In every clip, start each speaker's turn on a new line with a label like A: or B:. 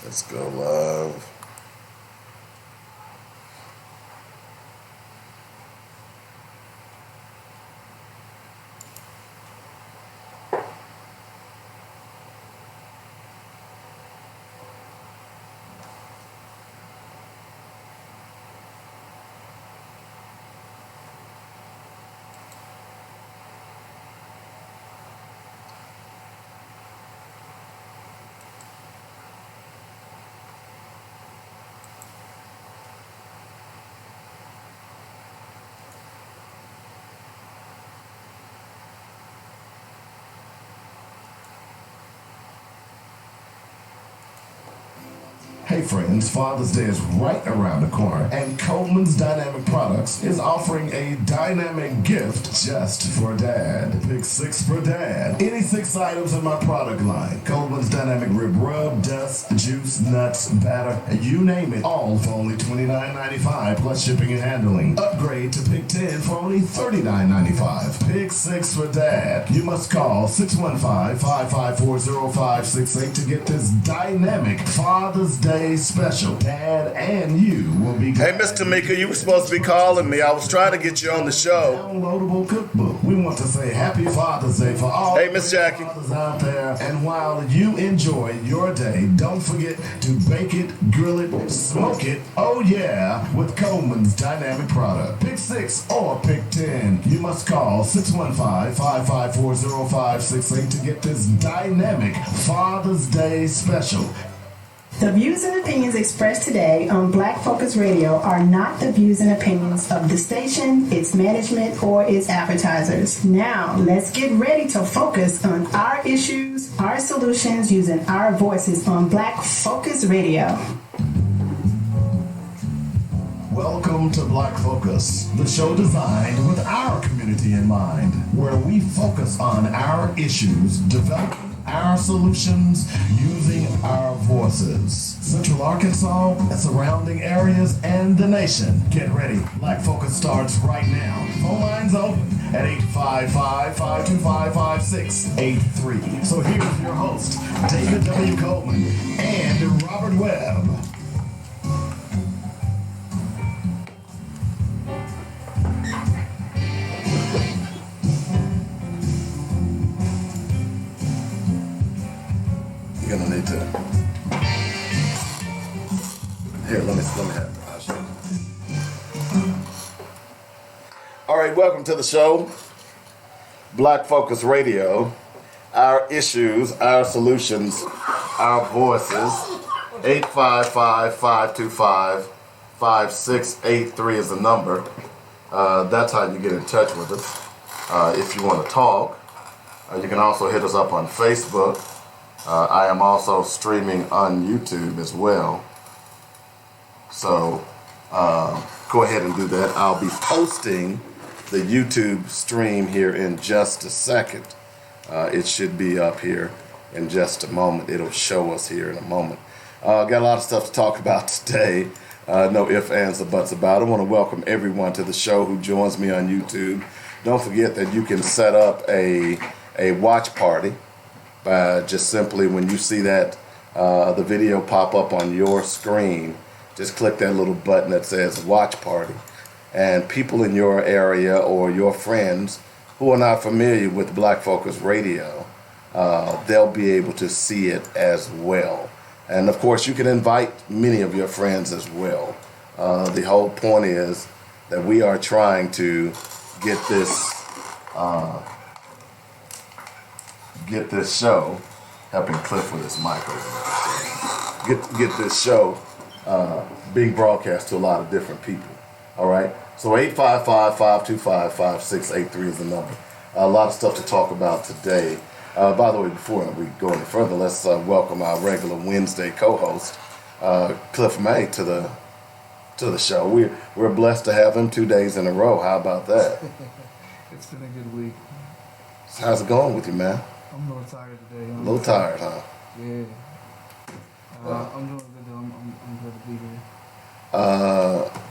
A: Let's go live.
B: Hey friends, Father's Day is right around the corner, and Coleman's Dynamic Products is offering a dynamic gift just for Dad. Pick 6 for Dad. Any 6 items in my product line. Coleman's Dynamic Rib Rub, Dust, Juice, Nuts, Batter, you name it, all for only $29.95 plus shipping and handling. Upgrade to Pick 10 for only $39.95. Pick 6 for Dad. You must call 615-554-0568 to get this dynamic Father's Day special. Dad and you will be.
A: Hey, Miss Tamika, you were supposed to be calling me. I was trying to get you on the show.
B: Downloadable cookbook. We want to say Happy Father's Day for all
A: Hey, Miss Jackie.
B: fathers out there. And while you enjoy your day, don't forget to bake it, grill it, smoke it. Oh yeah, with Coleman's Dynamic Product. Pick 6 or pick 10. You must call 615-554-0568 to get this dynamic Father's Day special.
C: The views and opinions expressed today on Black Focus Radio are not the views and opinions of the station, its management, or its advertisers. Now, let's get ready to focus on our issues, our solutions, using our voices on Black Focus Radio.
B: Welcome to Black Focus, the show designed with our community in mind, where we focus on our issues, developing our solutions using our voices. Central Arkansas, surrounding areas, and the nation. Get ready. Black Focus starts right now. Phone lines open at 855-525-5683. So here's your host, David W. Coleman and Robert Webb.
A: You're gonna need to. Here, let me have it. I'll show you. All right, welcome to the show, Black Focus Radio. Our issues, our solutions, our voices. 855-525-5683 is the number. That's how you get in touch with us. If you want to talk, you can also hit us up on Facebook. I am also streaming on YouTube as well. So go ahead and do that. I'll be posting the YouTube stream here in just a second. It should be up here in just a moment. It'll show us here in a moment. Got a lot of stuff to talk about today. No ifs, ands, or buts about it. I want to welcome everyone to the show who joins me on YouTube. Don't forget that you can set up a watch party. Just simply when you see that the video pop up on your screen, just click that little button that says watch party, and people in your area or your friends who are not familiar with Black Focus Radio, they'll be able to see it as well. And of course you can invite many of your friends as well. The whole point is that we are trying to get this show, helping Cliff with his mic over there. Get this show being broadcast to a lot of different people. All right. So 855-525-5683 is the number. A lot of stuff to talk about today. By the way, before we go any further, let's welcome our regular Wednesday co-host, Cliff May, to the show. We're blessed to have him 2 days in a row. How about that?
D: It's been a good week.
A: So how's it going with you, man?
D: I'm a little tired today.
A: A little tired, huh?
D: Yeah. I'm doing good though. I'm glad to be here.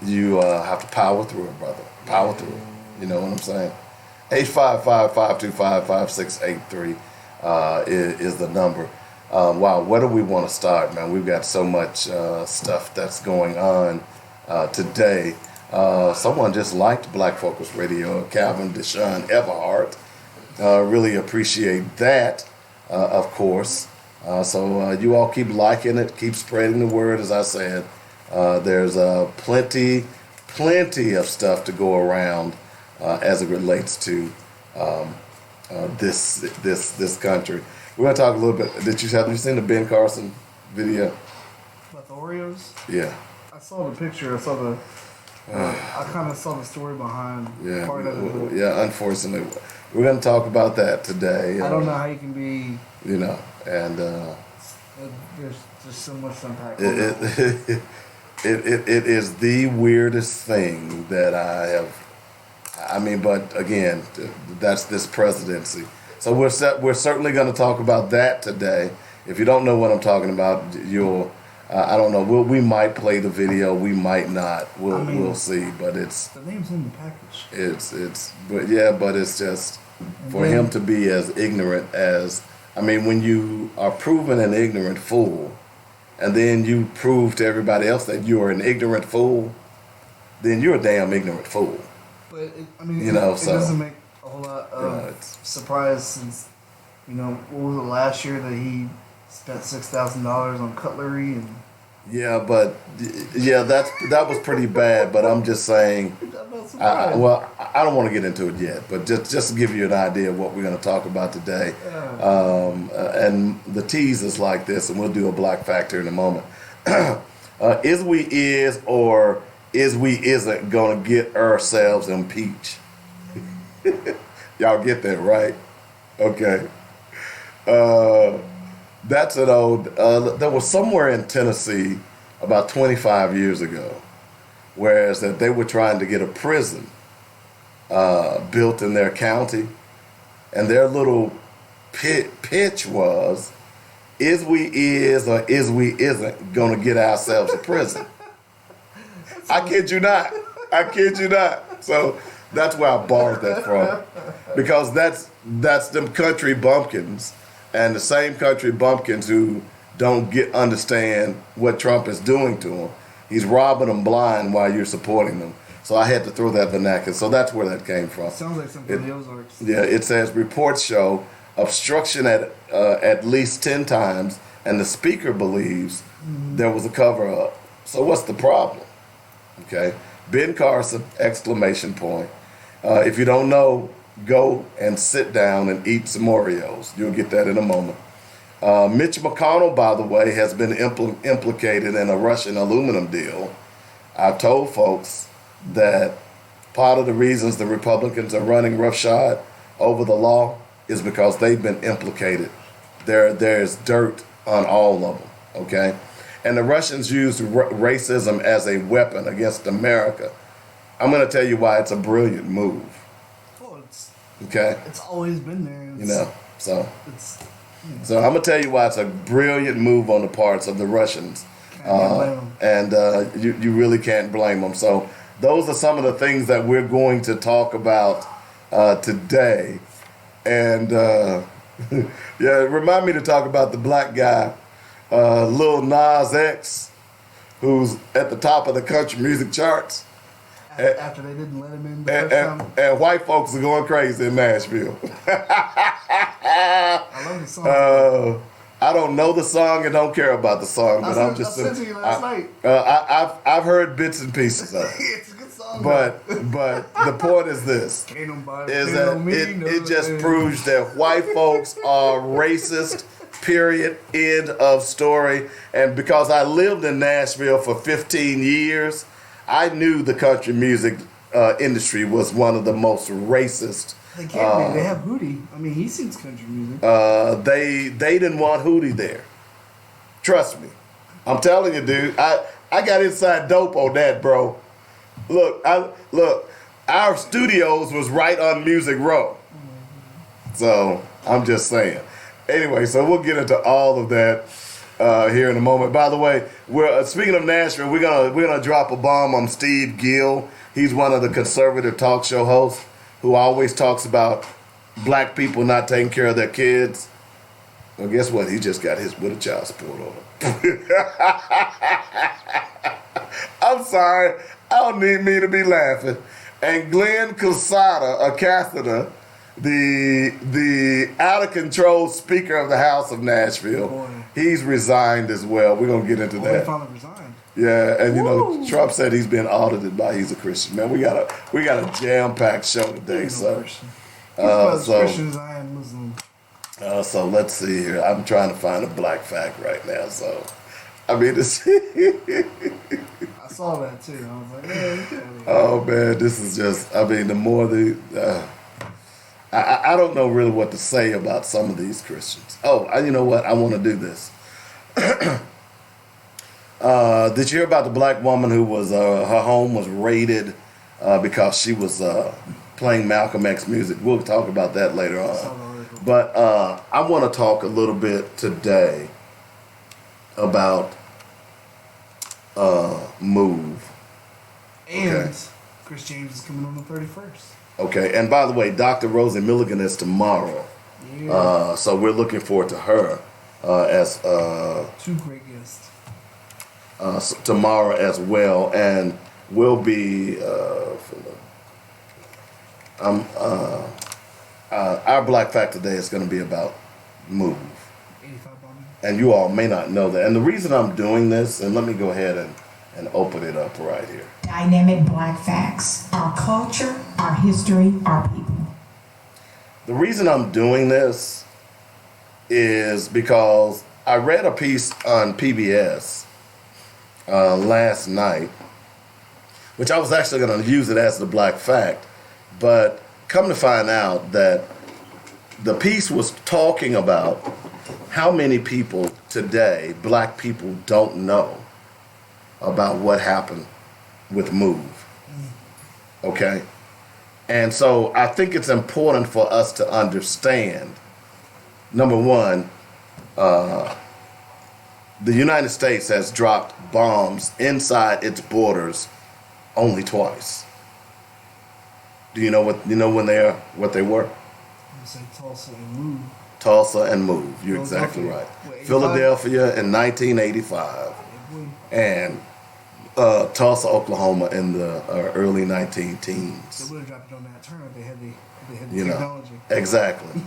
A: You have to power through it, brother. Power through it. You know what I'm saying? 855-525-5683 is the number. Wow, where do we want to start, man? We've got so much stuff that's going on today. Someone just liked Black Focus Radio, Calvin Deshaun Everhart. Really appreciate that, of course. So you all keep liking it, keep spreading the word. As I said, there's plenty of stuff to go around as it relates to this country. We're gonna talk a little bit. Have you seen the Ben Carson video?
D: About the Oreos?
A: Yeah.
D: I saw the picture. I kind of saw the story behind part of it.
A: Yeah, unfortunately. We're going to talk about that today.
D: I don't know how you can be...
A: and...
D: there's just so much to unpack.
A: It is the weirdest thing that I have... I mean, but again, that's this presidency. So we're certainly going to talk about that today. If you don't know what I'm talking about, you'll... I don't know. We might play the video. We might not. We'll see. But it's
D: the name's in the package.
A: But it's just for him to be as ignorant as when you are proven an ignorant fool, and then you prove to everybody else that you are an ignorant fool, then you're a damn ignorant fool.
D: But it doesn't make a whole lot of surprise since what was it last year that he spent $6,000 on cutlery and.
A: That was pretty bad. But I'm just saying. I don't want to get into it yet. But just to give you an idea of what we're going to talk about today, and the tease is like this, and we'll do a black factor in a moment. Is or isn't going to get ourselves impeached? Y'all get that right? Okay. That's an old, there was somewhere in Tennessee about 25 years ago, whereas that they were trying to get a prison built in their county, and their little pitch was, is or isn't going to get ourselves a prison. I kid you not. So that's where I borrowed that from, because that's them country bumpkins. And the same country bumpkins who don't understand what Trump is doing to them. He's robbing them blind while you're supporting them. So I had to throw that vernacular. So that's where that came from.
D: Sounds like something from the Ozarks.
A: Yeah, it says reports show obstruction at least 10 times, and the speaker believes there was a cover-up. So what's the problem? Okay, Ben Carson, exclamation point. If you don't know, go and sit down and eat some Oreos. You'll get that in a moment. Mitch McConnell, by the way, has been implicated in a Russian aluminum deal. I've told folks that part of the reasons the Republicans are running roughshod over the law is because they've been implicated. There's dirt on all of them, okay? And the Russians used racism as a weapon against America. I'm going to tell you why it's a brilliant move. Okay.
D: It's always been there.
A: So I'm gonna tell you why it's a brilliant move on the parts of the Russians, and you really can't blame them. So those are some of the things that we're going to talk about today, and remind me to talk about the black guy, Lil Nas X, who's at the top of the country music charts.
D: After they didn't let him in the first time.
A: And white folks are going crazy in Nashville.
D: I love the song.
A: I don't know the song and don't care about the song, but I'm just
D: saying. I sent it to you last night.
A: I've heard bits and pieces of it.
D: It's a good song.
A: But the point is this: it just proves that white folks are racist. Period. End of story. And because I lived in Nashville for 15 years. I knew the country music industry was one of the most racist.
D: They can't be. They have Hootie. He sings country music.
A: They didn't want Hootie there. Trust me. I'm telling you, dude. I got inside dope on that, bro. Look, our studios was right on Music Row. So I'm just saying. Anyway, so we'll get into all of that here in a moment. By the way, we're speaking of Nashville. We're gonna drop a bomb on Steve Gill. He's one of the conservative talk show hosts who always talks about black people not taking care of their kids. Well, guess what? He just got his with a child support order. I'm sorry. I don't need me to be laughing. And Glenn Cassata, the out of control Speaker of the House of Nashville, he's resigned as well. We're gonna get into that.
D: He finally resigned.
A: Yeah, and you know, Trump said he's been audited by he's a Christian. Man, we got a jam-packed show today. So,
D: Christians, I am Muslim.
A: So let's see here. I'm trying to find a black fact right now. So, I mean, this.
D: I saw that too. I was like, yeah.
A: Oh man, this is just. I mean, the more I don't know really what to say about some of these Christians. Oh, you know what? I want to do this. Did you hear about the black woman who was her home was raided because she was playing Malcolm X music? We'll talk about that later on. But I want to talk a little bit today about Move.
D: And Chris James is coming on the 31st.
A: Okay, and by the way, Dr. Rosie Milligan is tomorrow.
D: Yeah.
A: So we're looking forward to her as
D: two great guests.
A: Tomorrow as well, and we'll be our Black Fact today is going to be about Move.
D: 85 bombing.
A: And you all may not know that. And the reason I'm doing this, and let me go ahead and open it up right here.
E: Dynamic Black Facts. Our culture, our history, our people.
A: The reason I'm doing this is because I read a piece on PBS last night, which I was actually going to use it as the Black Fact, but come to find out that the piece was talking about how many people today, black people, don't know about what happened with Move. Okay? And so I think it's important for us to understand, number one, the United States has dropped bombs inside its borders only twice. Do you know what they were?
D: You say Tulsa and Move.
A: Tulsa and Move. You're exactly right. Philadelphia in 1985, and Tulsa, Oklahoma in the early 19-teens.
D: They would have dropped it on that turn if they had the technology.
A: Exactly.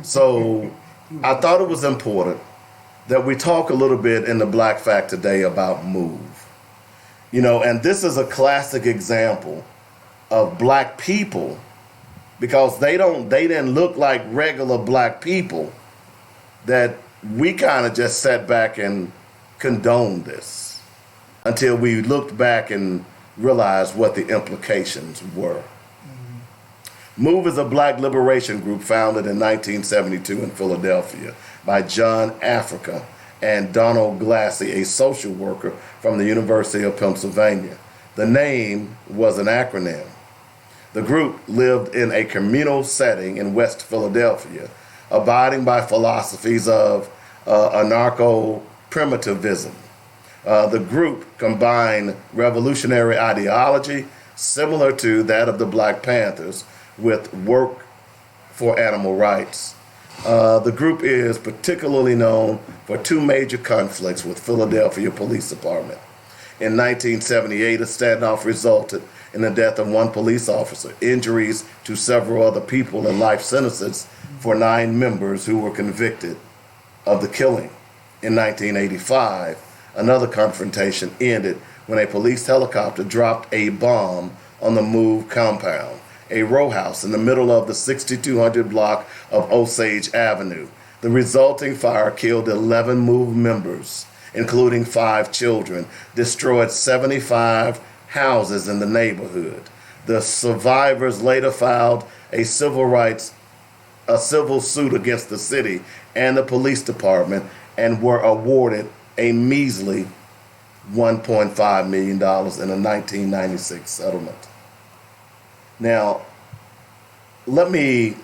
A: So I thought it was important that we talk a little bit in the Black Fact today about Move. You know, and this is a classic example of black people, because they didn't look like regular black people, that we kind of just sat back and condoned this until we looked back and realized what the implications were. Move is a black liberation group founded in 1972 in Philadelphia by John Africa and Donald Glassy, a social worker from the University of Pennsylvania. The name was an acronym. The group lived in a communal setting in West Philadelphia, abiding by philosophies of anarcho-primitivism. The group combined revolutionary ideology similar to that of the Black Panthers with work for animal rights. The group is particularly known for two major conflicts with Philadelphia Police Department. In 1978, a standoff resulted in the death of one police officer, injuries to several other people, and life sentences for 9 members who were convicted of the killing. In 1985, another confrontation ended when a police helicopter dropped a bomb on the Move compound, a row house in the middle of the 6200 block of Osage Avenue. The resulting fire killed 11 Move members, including 5 children, destroyed 75 houses in the neighborhood. The survivors later filed a civil suit against the city and the police department and were awarded a measly $1.5 million in a 1996 settlement. Now, let me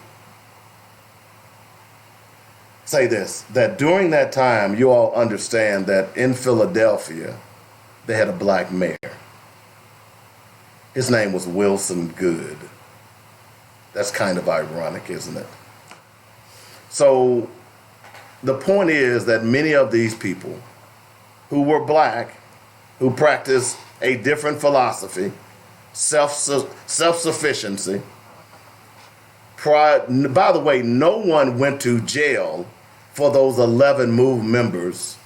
A: say this, that during that time, you all understand that in Philadelphia, they had a black mayor. His name was Wilson Good. That's kind of ironic, isn't it? So the point is that many of these people who were black, who practiced a different philosophy, self-sufficiency. By the way, no one went to jail for those 11 MOVE members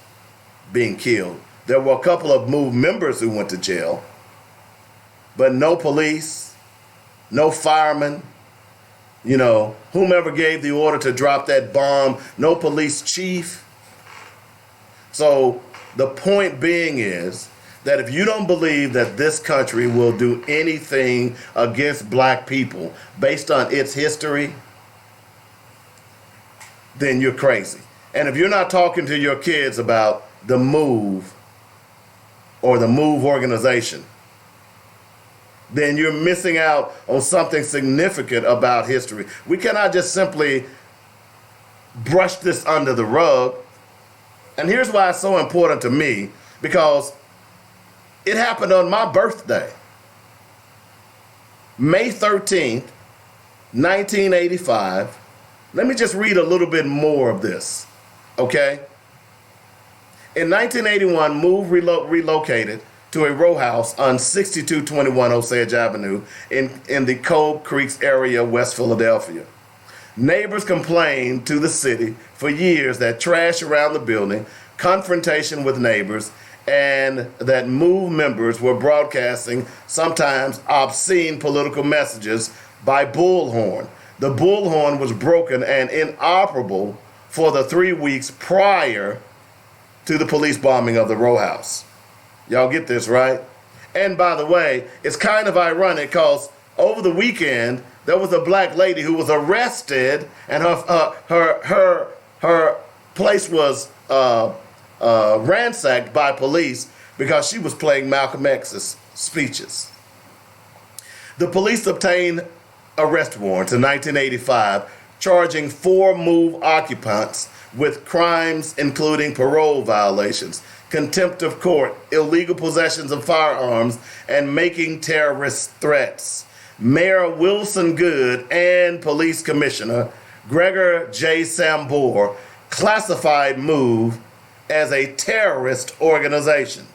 A: being killed. There were a couple of MOVE members who went to jail, but no police, no firemen, whomever gave the order to drop that bomb, no police chief. So the point being is that if you don't believe that this country will do anything against black people based on its history, then you're crazy. And if you're not talking to your kids about the MOVE or the MOVE organization, then you're missing out on something significant about history. We cannot just simply brush this under the rug. And here's why it's so important to me, because it happened on my birthday, May 13th, 1985. Let me just read a little bit more of this, okay? In 1981, MOVE relocated to a row house on 6221 Osage Avenue in the Cove Creeks area, West Philadelphia. Neighbors complained to the city for years that trash around the building, confrontation with neighbors, and that MOVE members were broadcasting sometimes obscene political messages by bullhorn. The bullhorn was broken and inoperable for the 3 weeks prior to the police bombing of the row house. Y'all get this, right? And by the way, it's kind of ironic because over the weekend, there was a black lady who was arrested and her place was ransacked by police because she was playing Malcolm X's speeches. The police obtained arrest warrants in 1985, charging 4 MOVE occupants with crimes including parole violations, contempt of court, illegal possessions of firearms, and making terrorist threats. Mayor Wilson Goode and Police Commissioner Gregor J. Sambor classified MOVE as a terrorist organization.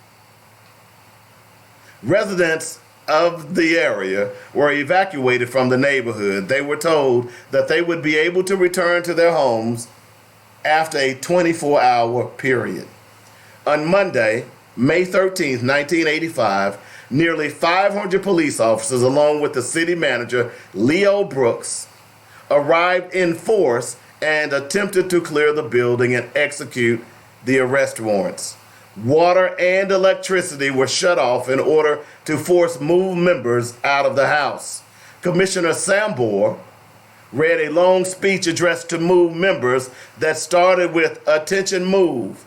A: Residents of the area were evacuated from the neighborhood. They were told that they would be able to return to their homes after a 24-hour period. On Monday, May 13th, 1985, nearly 500 police officers, along with the city manager, Leo Brooks, arrived in force and attempted to clear the building and execute the arrest warrants. Water and electricity were shut off in order to force MOVE members out of the house. Commissioner Sambor read a long speech addressed to MOVE members that started with "Attention MOVE,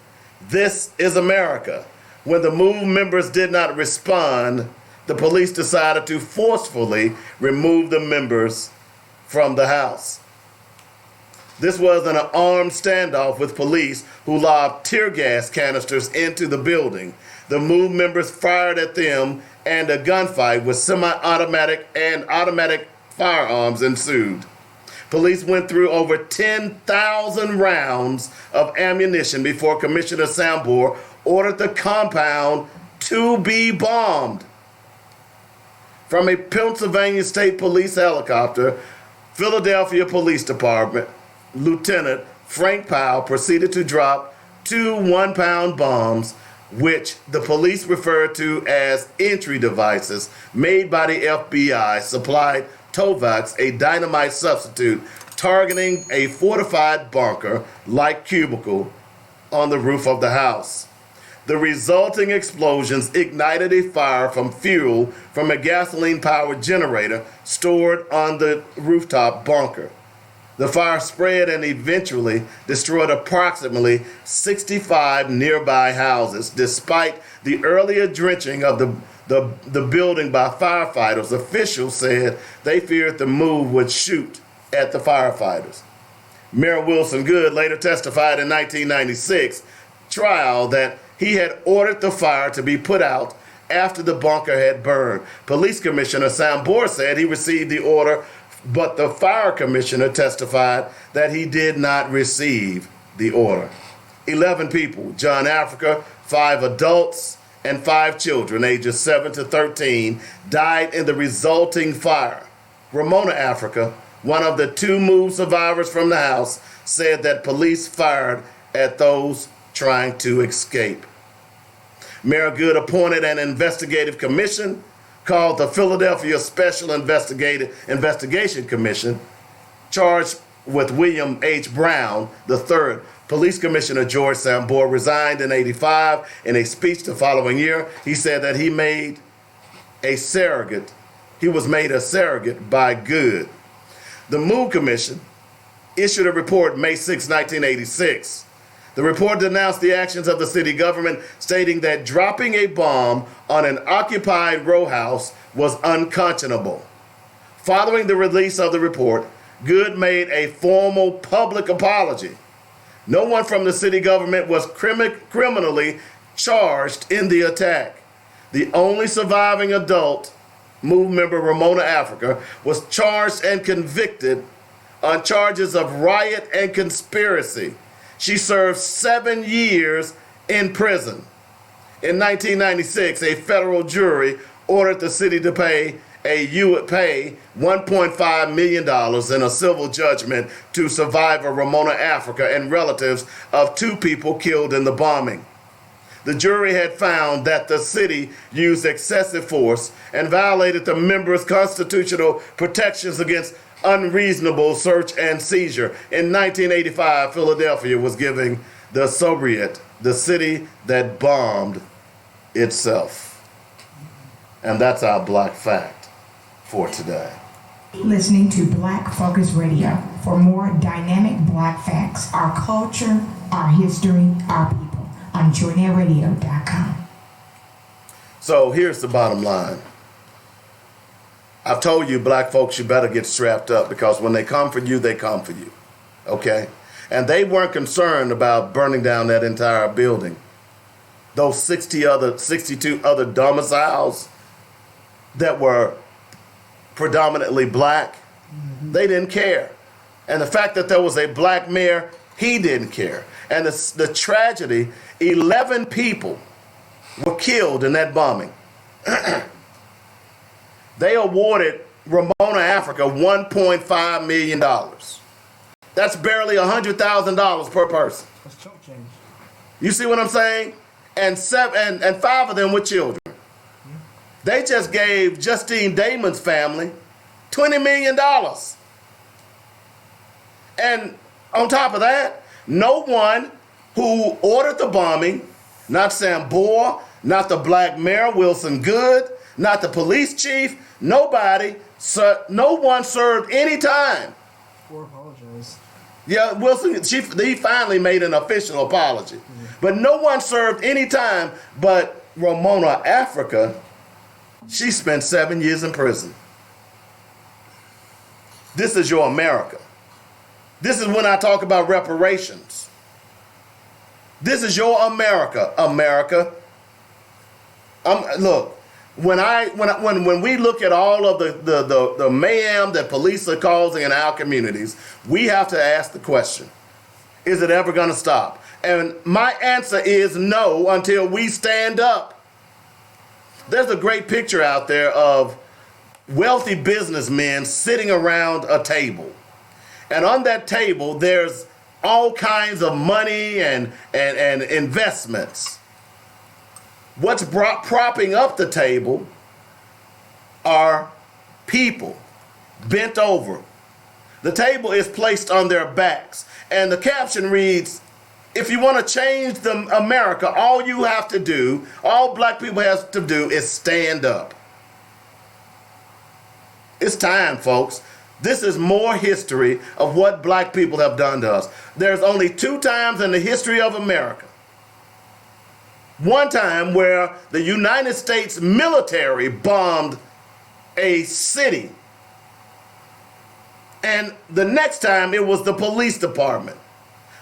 A: this is America." When the MOVE members did not respond, the police decided to forcefully remove the members from the house. This was an armed standoff with police who lobbed tear gas canisters into the building. The MOVE members fired at them, and a gunfight with semi-automatic and automatic firearms ensued. Police went through over 10,000 rounds of ammunition before Commissioner Sambor ordered the compound to be bombed. From a Pennsylvania State Police helicopter, Philadelphia Police Department Lieutenant Frank Powell proceeded to drop 2 one-pound bombs, which the police referred to as entry devices made by the FBI, supplied Tovax, a dynamite substitute, targeting a fortified bunker-like cubicle on the roof of the house. The resulting explosions ignited a fire from fuel from a gasoline-powered generator stored on the rooftop bunker. The fire spread and eventually destroyed approximately 65 nearby houses. Despite the earlier drenching of the building by firefighters, officials said they feared the MOVE would shoot at the firefighters. Mayor Wilson Goode later testified in 1996 trial that he had ordered the fire to be put out after the bunker had burned. Police Commissioner Sambor said he received the order, but the fire commissioner testified that he did not receive the order. 11 people, John Africa, 5 adults, and 5 children, ages 7 to 13, died in the resulting fire. Ramona Africa, one of the 2 moved survivors from the house, said that police fired at those trying to escape. Mayor Good appointed an investigative commission called the Philadelphia Special Investigation Commission, charged with William H. Brown III. Police Commissioner George Sambor resigned in '85. In a speech the following year, he said that he was made a surrogate by Good. The Moon Commission issued a report May 6, 1986. The report denounced the actions of the city government, stating that dropping a bomb on an occupied row house was unconscionable. Following the release of the report, Good made a formal public apology. No one from the city government was criminally charged in the attack. The only surviving adult, Move member Ramona Africa, was charged and convicted on charges of riot and conspiracy. She served 7 years in prison. In 1996, a federal jury ordered the city to pay $1.5 million in a civil judgment to survivor Ramona Africa and relatives of 2 people killed in the bombing. The jury had found that the city used excessive force and violated the members' constitutional protections against unreasonable search and seizure. In 1985, Philadelphia was giving the sobriquet, the city that bombed itself. And that's our Black Fact for today.
E: Listening to Black Focus Radio for more dynamic Black facts, our culture, our history, our people on JoyNetRadio.com.
A: So here's the bottom line. I've told you, black folks, you better get strapped up, because when they come for you, they come for you. Okay? And they weren't concerned about burning down that entire building. Those 62 other domiciles that were predominantly black, they didn't care. And the fact that there was a black mayor, he didn't care. And the tragedy, 11 people were killed in that bombing. They awarded Ramona Africa $1.5 million. That's barely $100,000 per person.
D: That's chump change.
A: You see what I'm saying? And 5 of them were children. They just gave Justine Damon's family $20 million. And on top of that, no one who ordered the bombing, not Sambor, not the black mayor, Wilson Good, not the police chief, no one served any time.
D: Or apologize.
A: Yeah, Wilson, he finally made an official apology. But no one served any time. But Ramona Africa, she spent 7 years in prison. This is your America. This is when I talk about reparations. This is your America, America. Look, when we look at all of the mayhem that police are causing in our communities, we have to ask the question, is it ever going to stop? And my answer is no, until we stand up. There's a great picture out there of wealthy businessmen sitting around a table. And on that table, there's all kinds of money and investments. What's propping up the table are people bent over. The table is placed on their backs, and the caption reads, if you want to change America, all you have to do, all black people have to do, is stand up. It's time, folks. This is more history of what black people have done to us. There's only 2 times in the history of America. One time where the United States military bombed a city. And the next time it was the police department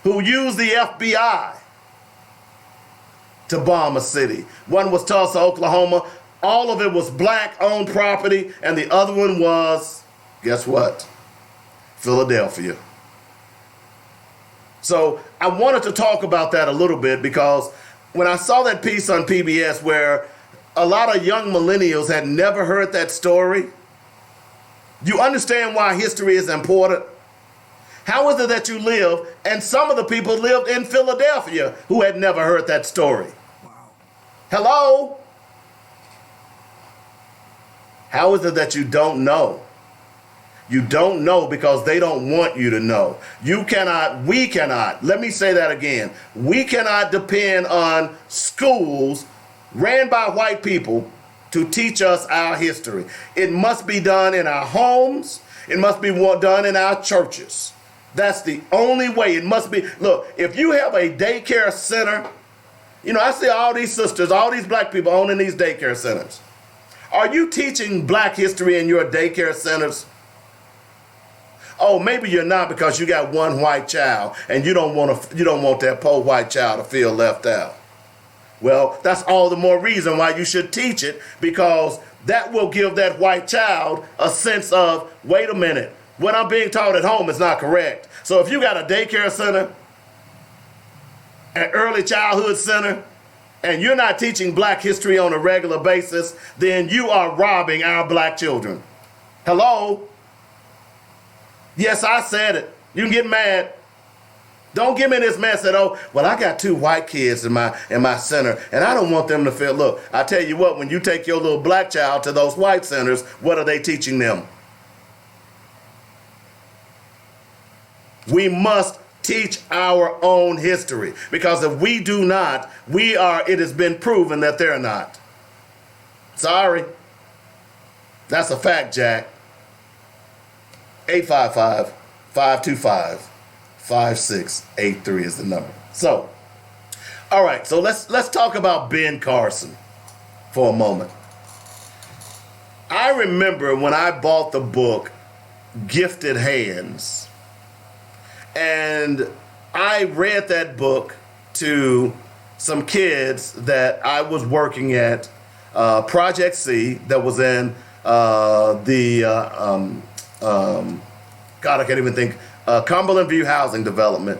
A: who used the FBI to bomb a city. One was Tulsa, Oklahoma. All of it was black-owned property, and the other one was, guess what? Philadelphia. So I wanted to talk about that a little bit because when I saw that piece on PBS where a lot of young millennials had never heard that story, you understand why history is important? How is it that you live, and some of the people lived in Philadelphia who had never heard that story?
D: Wow.
A: Hello? How is it that you don't know? You don't know because they don't want you to know. We cannot, let me say that again. We cannot depend on schools ran by white people to teach us our history. It must be done in our homes. It must be done in our churches. That's the only way. It must be. Look, if you have a daycare center, I see all these sisters, all these black people owning these daycare centers. Are you teaching black history in your daycare centers? Oh, maybe you're not because you got one white child and you don't want that poor white child to feel left out. Well, that's all the more reason why you should teach it, because that will give that white child a sense of, wait a minute, what I'm being taught at home is not correct. So if you got a daycare center, an early childhood center, and you're not teaching black history on a regular basis, then you are robbing our black children. Hello? Yes, I said it. You can get mad. Don't give me this mess that, I got 2 white kids in my center, and I don't want them to feel, look, I tell you what, when you take your little black child to those white centers, what are they teaching them? We must teach our own history, because if we do not, it has been proven that they're not. Sorry. That's a fact, Jack. 855-525-5683 is the number. So, all right, so let's talk about Ben Carson for a moment. I remember when I bought the book Gifted Hands, and I read that book to some kids that I was working at Project C that was in I can't even think, Cumberland View Housing Development.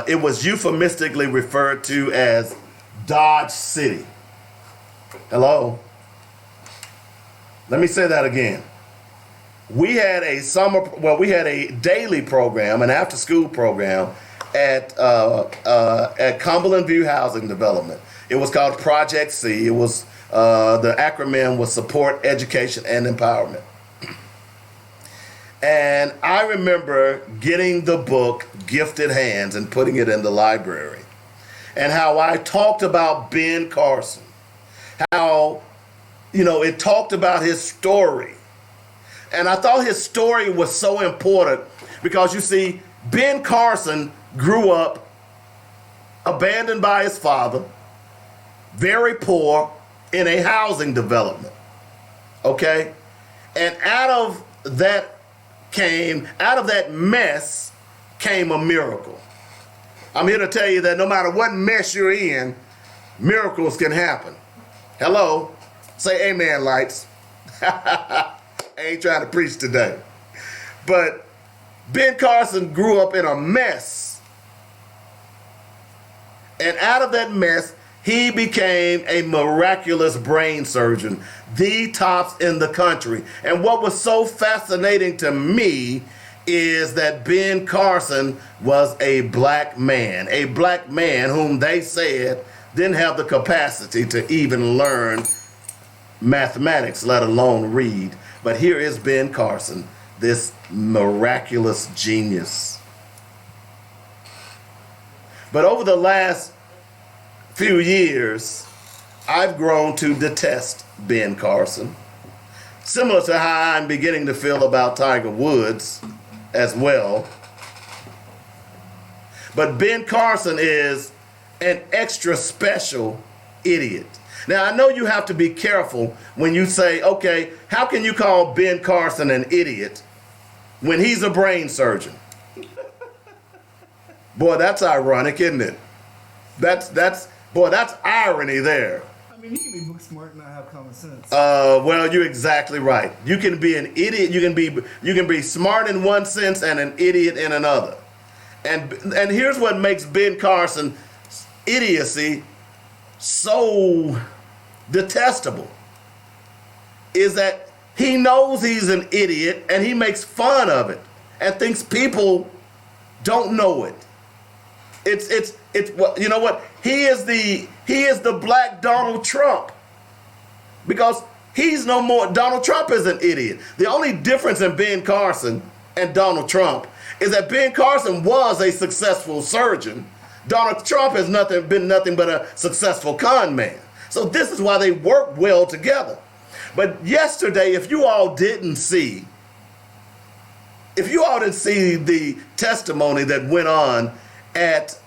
A: It was euphemistically referred to as Dodge City. Hello? Let me say that again. We had a daily program, an after-school program at Cumberland View Housing Development. It was called Project C. It was, the acronym was Support, Education, and Empowerment. And I remember getting the book Gifted Hands and putting it in the library, and how I talked about Ben Carson, how, it talked about his story. And I thought his story was so important because, you see, Ben Carson grew up abandoned by his father, very poor, in a housing development. Okay? And out of that mess came a miracle. I'm here to tell you that no matter what mess you're in, miracles can happen. Hello? Say amen, lights. I ain't trying to preach today. But Ben Carson grew up in a mess. And out of that mess, he became a miraculous brain surgeon, the tops in the country. And what was so fascinating to me is that Ben Carson was a black man whom they said didn't have the capacity to even learn mathematics, let alone read. But here is Ben Carson, this miraculous genius. But over the last few years, I've grown to detest Ben Carson, similar to how I'm beginning to feel about Tiger Woods as well. But Ben Carson is an extra special idiot. Now, I know you have to be careful when you say, okay, how can you call Ben Carson an idiot when he's a brain surgeon? Boy, that's ironic, isn't it? That's irony there.
D: I mean, you can be book smart and not have common sense.
A: Well, you're exactly right. You can be an idiot. You can be smart in one sense and an idiot in another. And here's what makes Ben Carson's idiocy so detestable, is that he knows he's an idiot and he makes fun of it and thinks people don't know it. It's you know what? He is the black Donald Trump, because he's no more. Donald Trump is an idiot. The only difference in Ben Carson and Donald Trump is that Ben Carson was a successful surgeon. Donald Trump has been nothing but a successful con man. So this is why they work well together. But yesterday, if you all didn't see the testimony that went on at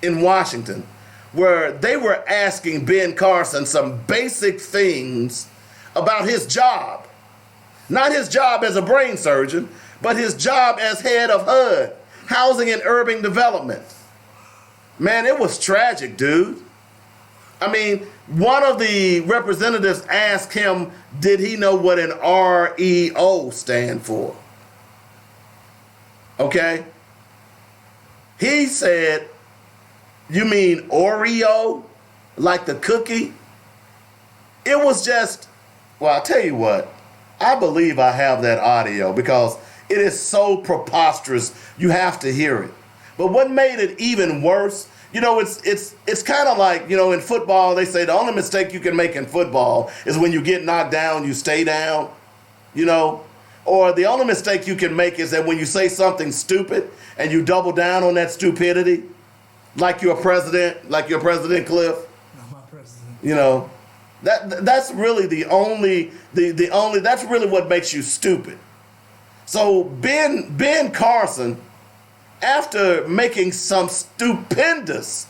A: in Washington, where they were asking Ben Carson some basic things about his job. Not his job as a brain surgeon, but his job as head of HUD, Housing and Urban Development. Man, it was tragic, dude. I mean, one of the representatives asked him, did he know what an REO stand for? Okay? He said, you mean Oreo? Like the cookie? It was just, well, I'll tell you what, I believe I have that audio because it is so preposterous, you have to hear it. But what made it even worse, you know, it's kind of like, you know, in football, they say the only mistake you can make in football is when you get knocked down, you stay down, you know? Or the only mistake you can make is that when you say something stupid and you double down on that stupidity, like your president Cliff.
D: Not my president.
A: You know, that's really the only that's really what makes you stupid. So Ben Carson, after making some stupendous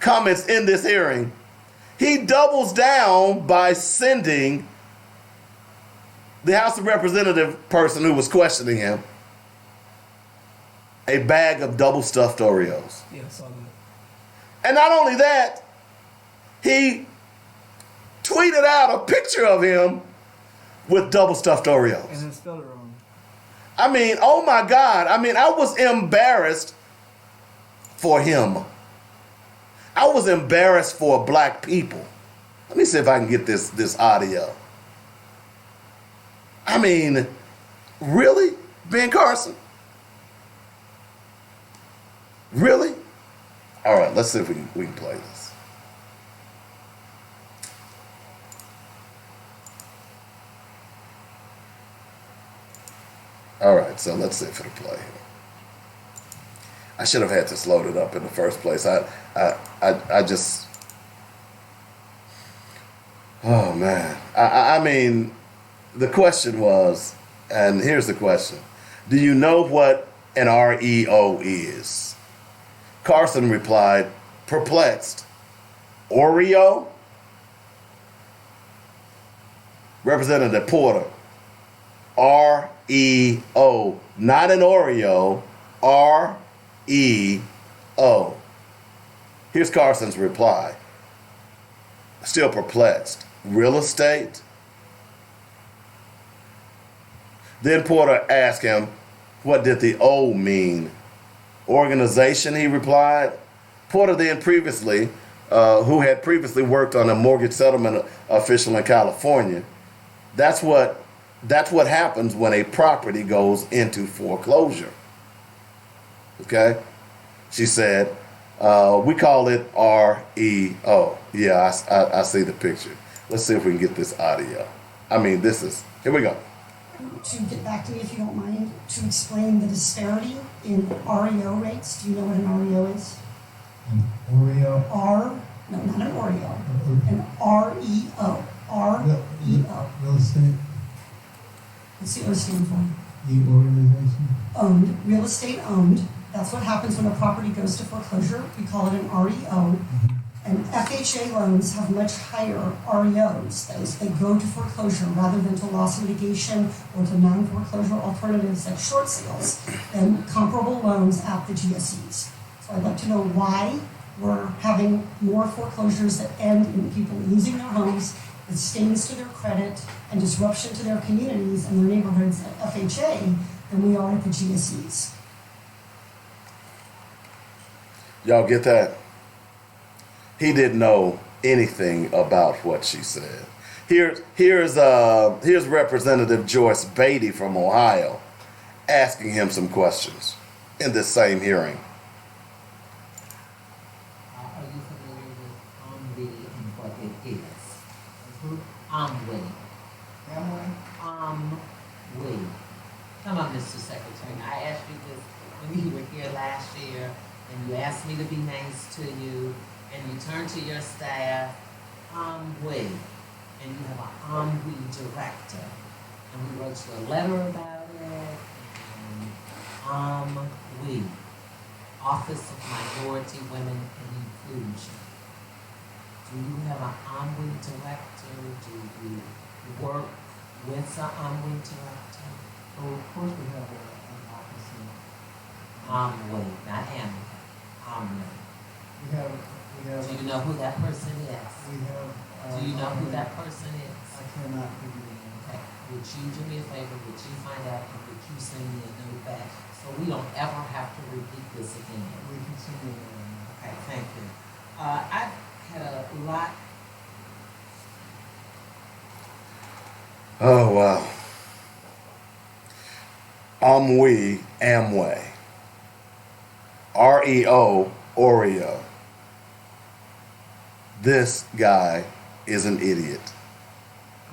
A: comments in this hearing, he doubles down by sending the House of Representative person who was questioning him a bag of double stuffed Oreos.
D: Yeah, I saw that.
A: And not only that, he tweeted out a picture of him with double stuffed Oreos.
D: And then spelled it wrong.
A: I mean, oh my God. I mean, I was embarrassed for him. I was embarrassed for black people. Let me see if I can get this audio. I mean, really? Ben Carson? Really? All right, let's see if we can play this. All right, so let's see if it'll play here. I should have had this loaded up in the first place. I just, oh man. I mean, the question was, and here's the question: do you know what an REO is? Carson replied, perplexed. Oreo? Representative Porter, REO, not an Oreo, REO. Here's Carson's reply. Still perplexed. Real estate? Then Porter asked him, what did the O mean? Organization, he replied. Porter then who had previously worked on a mortgage settlement official in California, that's what happens when a property goes into foreclosure. Okay? She said, we call it REO. Yeah, I see the picture. Let's see if we can get this audio. I mean, here we go.
F: To get back to me, if you don't mind, to explain the disparity in REO rates. Do you know what an REO is?
G: An Oreo?
F: No, not an Oreo. An REO. REO.
G: Real estate?
F: What's the O stand for?
G: The organization?
F: Owned. Real estate owned. That's what happens when a property goes to foreclosure. We call it an REO. And FHA loans have much higher REOs. That is, they go to foreclosure rather than to loss mitigation or to non-foreclosure alternatives like short sales than comparable loans at the GSEs. So I'd like to know why we're having more foreclosures that end in people losing their homes the stings to their credit and disruption to their communities and their neighborhoods at FHA than we are at the GSEs.
A: Y'all get that? He didn't know anything about what she said. Here's Representative Joyce Beatty from Ohio asking him some questions in this same hearing.
H: Are you familiar with Omri and what it is? Omri. Omri. Come on, Mr. Secretary. I asked you this when you were here last year, and you asked me to be nice to you, and you turned to your staff, Omri, and you have an Omri director, and we wrote you a letter about it, and Omri, Office of Minority Women and Inclusion. Do you have an Omri director? Do you work with an Omri director?
G: Oh, of course we have an office in.
H: Omri, not Amway. Omri.
G: We have,
H: Do you know who that person is?
G: we have.
H: Do you know who that person is?
G: I cannot give you the name.
H: Okay, would you do me a favor, would you find out and would you send me a note back so we don't ever have to repeat this again?
G: We can send you a name.
H: Okay, thank you. I've had a lot.
A: Oh, wow. Amway. REO, Oreo. This guy is an idiot.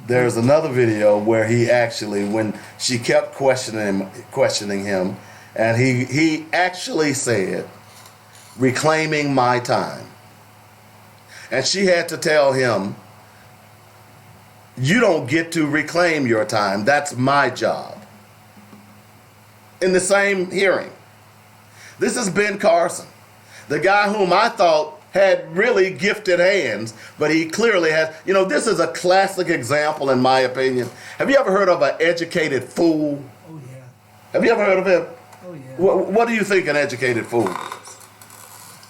A: There's another video where he actually, when she kept questioning him, and he actually said, reclaiming my time. And she had to tell him, you don't get to reclaim your time. That's my job. In the same hearing. This is Ben Carson, the guy whom I thought had really gifted hands, but he clearly has. You know, this is a classic example, in my opinion. Have you ever heard of an educated fool?
D: Oh, yeah.
A: Have you ever heard of him?
D: Oh, yeah.
A: What do you think an educated fool is?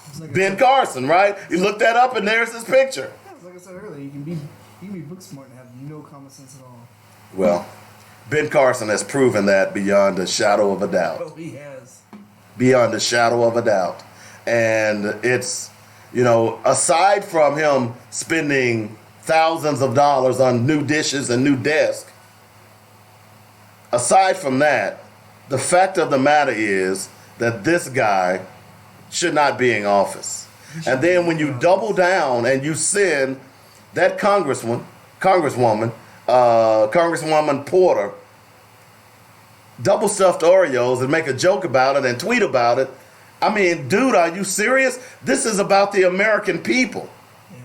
D: It's like
A: Ben Carson, right? You look that up and there's his picture.
D: like I said earlier, you can be book smart and have no common sense at all.
A: Well, Ben Carson has proven that beyond a shadow of a doubt.
D: Oh, he has.
A: Beyond a shadow of a doubt. And it's, you know, aside from him spending thousands of dollars on new dishes and new desks, aside from that, the fact of the matter is that this guy should not be in office. And then when you double down and you send that Congresswoman Porter double stuffed Oreos and make a joke about it and tweet about it. I mean, dude, are you serious? This is about the American people.
D: Yeah.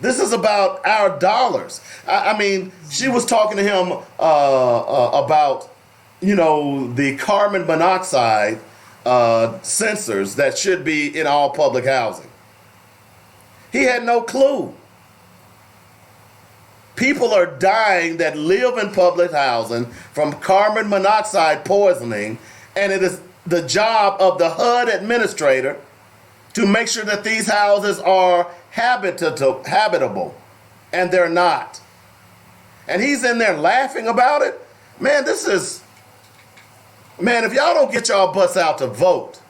A: This is about our dollars. I mean, she was talking to him about, you know, the carbon monoxide sensors that should be in all public housing. He had no clue. People are dying that live in public housing from carbon monoxide poisoning, and it is the job of the HUD administrator to make sure that these houses are habitable, and they're not. And he's in there laughing about it. Man, if y'all don't get y'all butts out to vote,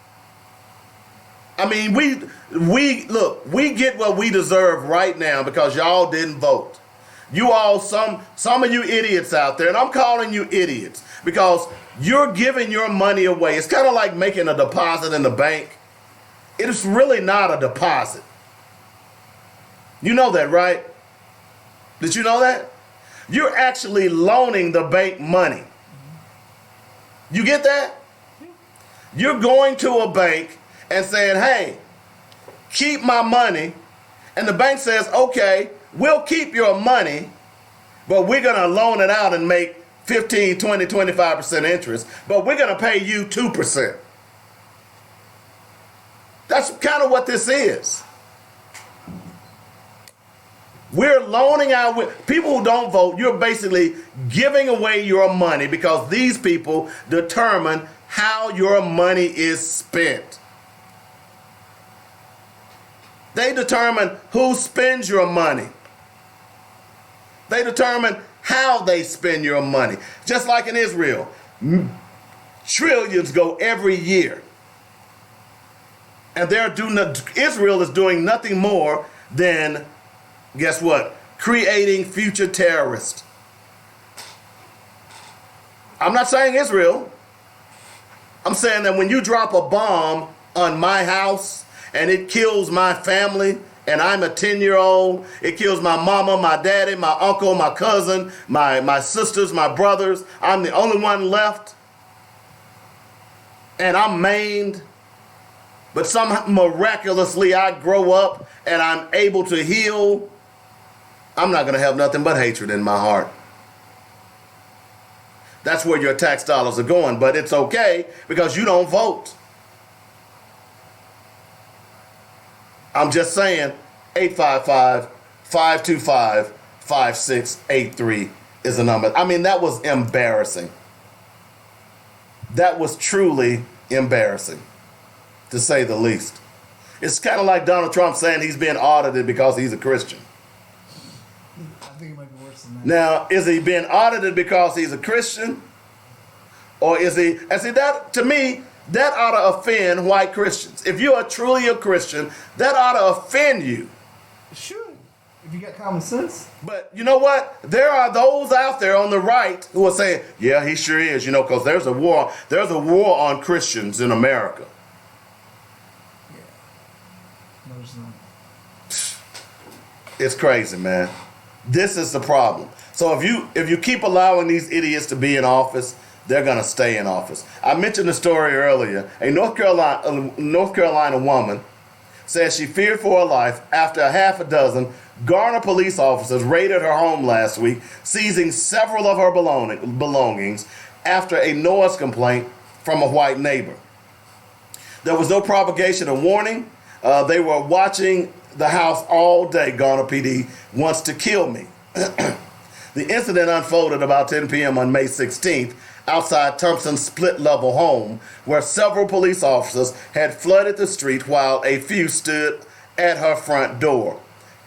A: I mean, we get what we deserve right now because y'all didn't vote. You all, some of you idiots out there, and I'm calling you idiots because you're giving your money away. It's kind of like making a deposit in the bank. It is really not a deposit. You know that, right? Did you know that? You're actually loaning the bank money. You get that? You're going to a bank and saying, hey, keep my money. And the bank says, okay, we'll keep your money, but we're going to loan it out and make 15, 20, 25% interest, but we're going to pay you 2%. That's kind of what this is. We're loaning out people who don't vote. You're basically giving away your money because these people determine how your money is spent. They determine who spends your money. They determine how they spend your money. Just like in Israel, trillions go every year. And Israel is doing nothing more than, guess what? Creating future terrorists. I'm not saying Israel. I'm saying that when you drop a bomb on my house and it kills my family, and I'm a 10-year-old, it kills my mama, my daddy, my uncle, my cousin, my sisters, my brothers, I'm the only one left, and I'm maimed, but somehow miraculously I grow up and I'm able to heal, I'm not going to have nothing but hatred in my heart. That's where your tax dollars are going, but it's okay because you don't vote. I'm just saying, 855-525-5683 is the number. I mean, that was embarrassing. That was truly embarrassing, to say the least. It's kind of like Donald Trump saying he's being audited because he's a Christian.
D: I think it might be worse than that.
A: Now, is he being audited because he's a Christian? Or is he, and see that, to me, that ought to offend white Christians. If you are truly a Christian, that ought to offend you.
D: It should, if you got common sense.
A: But you know what? There are those out there on the right who are saying, yeah, he sure is, because there's a war on Christians in America.
D: Yeah. No, there's not.
A: It's crazy, man. This is the problem. So if you keep allowing these idiots to be in office, they're going to stay in office. I mentioned the story earlier. A North Carolina woman says she feared for her life after a half a dozen Garner police officers raided her home last week, seizing several of her belongings after a noise complaint from a white neighbor. There was no propagation of warning. They were watching the house all day. Garner PD wants to kill me. The incident unfolded about 10 p.m. on May 16th outside Thompson's split-level home, where several police officers had flooded the street while a few stood at her front door.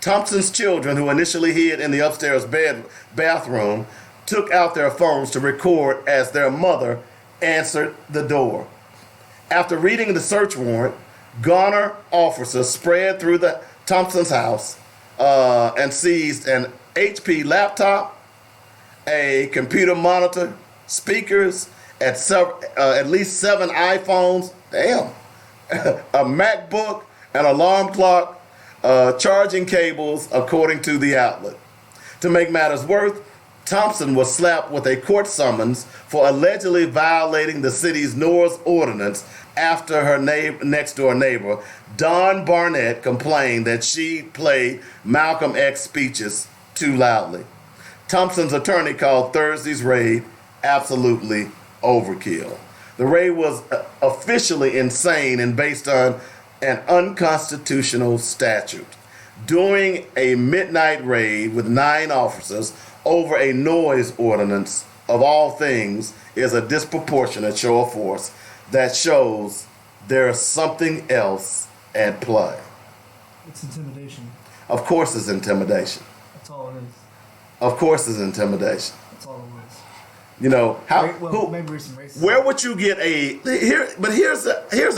A: Thompson's children, who initially hid in the upstairs bathroom, took out their phones to record as their mother answered the door. After reading the search warrant, Garner officers spread through the Thompson's house and seized an HP laptop, a computer monitor, speakers, at least 7 iPhones, a MacBook, an alarm clock, charging cables, according to the outlet. To make matters worse, Thompson was slapped with a court summons for allegedly violating the city's noise ordinance after her next-door neighbor, Dawn Barnett, complained that she played Malcolm X speeches too loudly. Thompson's attorney called Thursday's raid absolutely overkill. The raid was officially insane and based on an unconstitutional statute. Doing a midnight raid with 9 officers over a noise ordinance, of all things, is a disproportionate show of force that shows there's something else at play.
D: It's intimidation.
A: Of course it's intimidation.
D: That's all it is.
A: Of course it's intimidation.
D: That's all it is.
A: Maybe
D: some racism.
A: where would you get here's the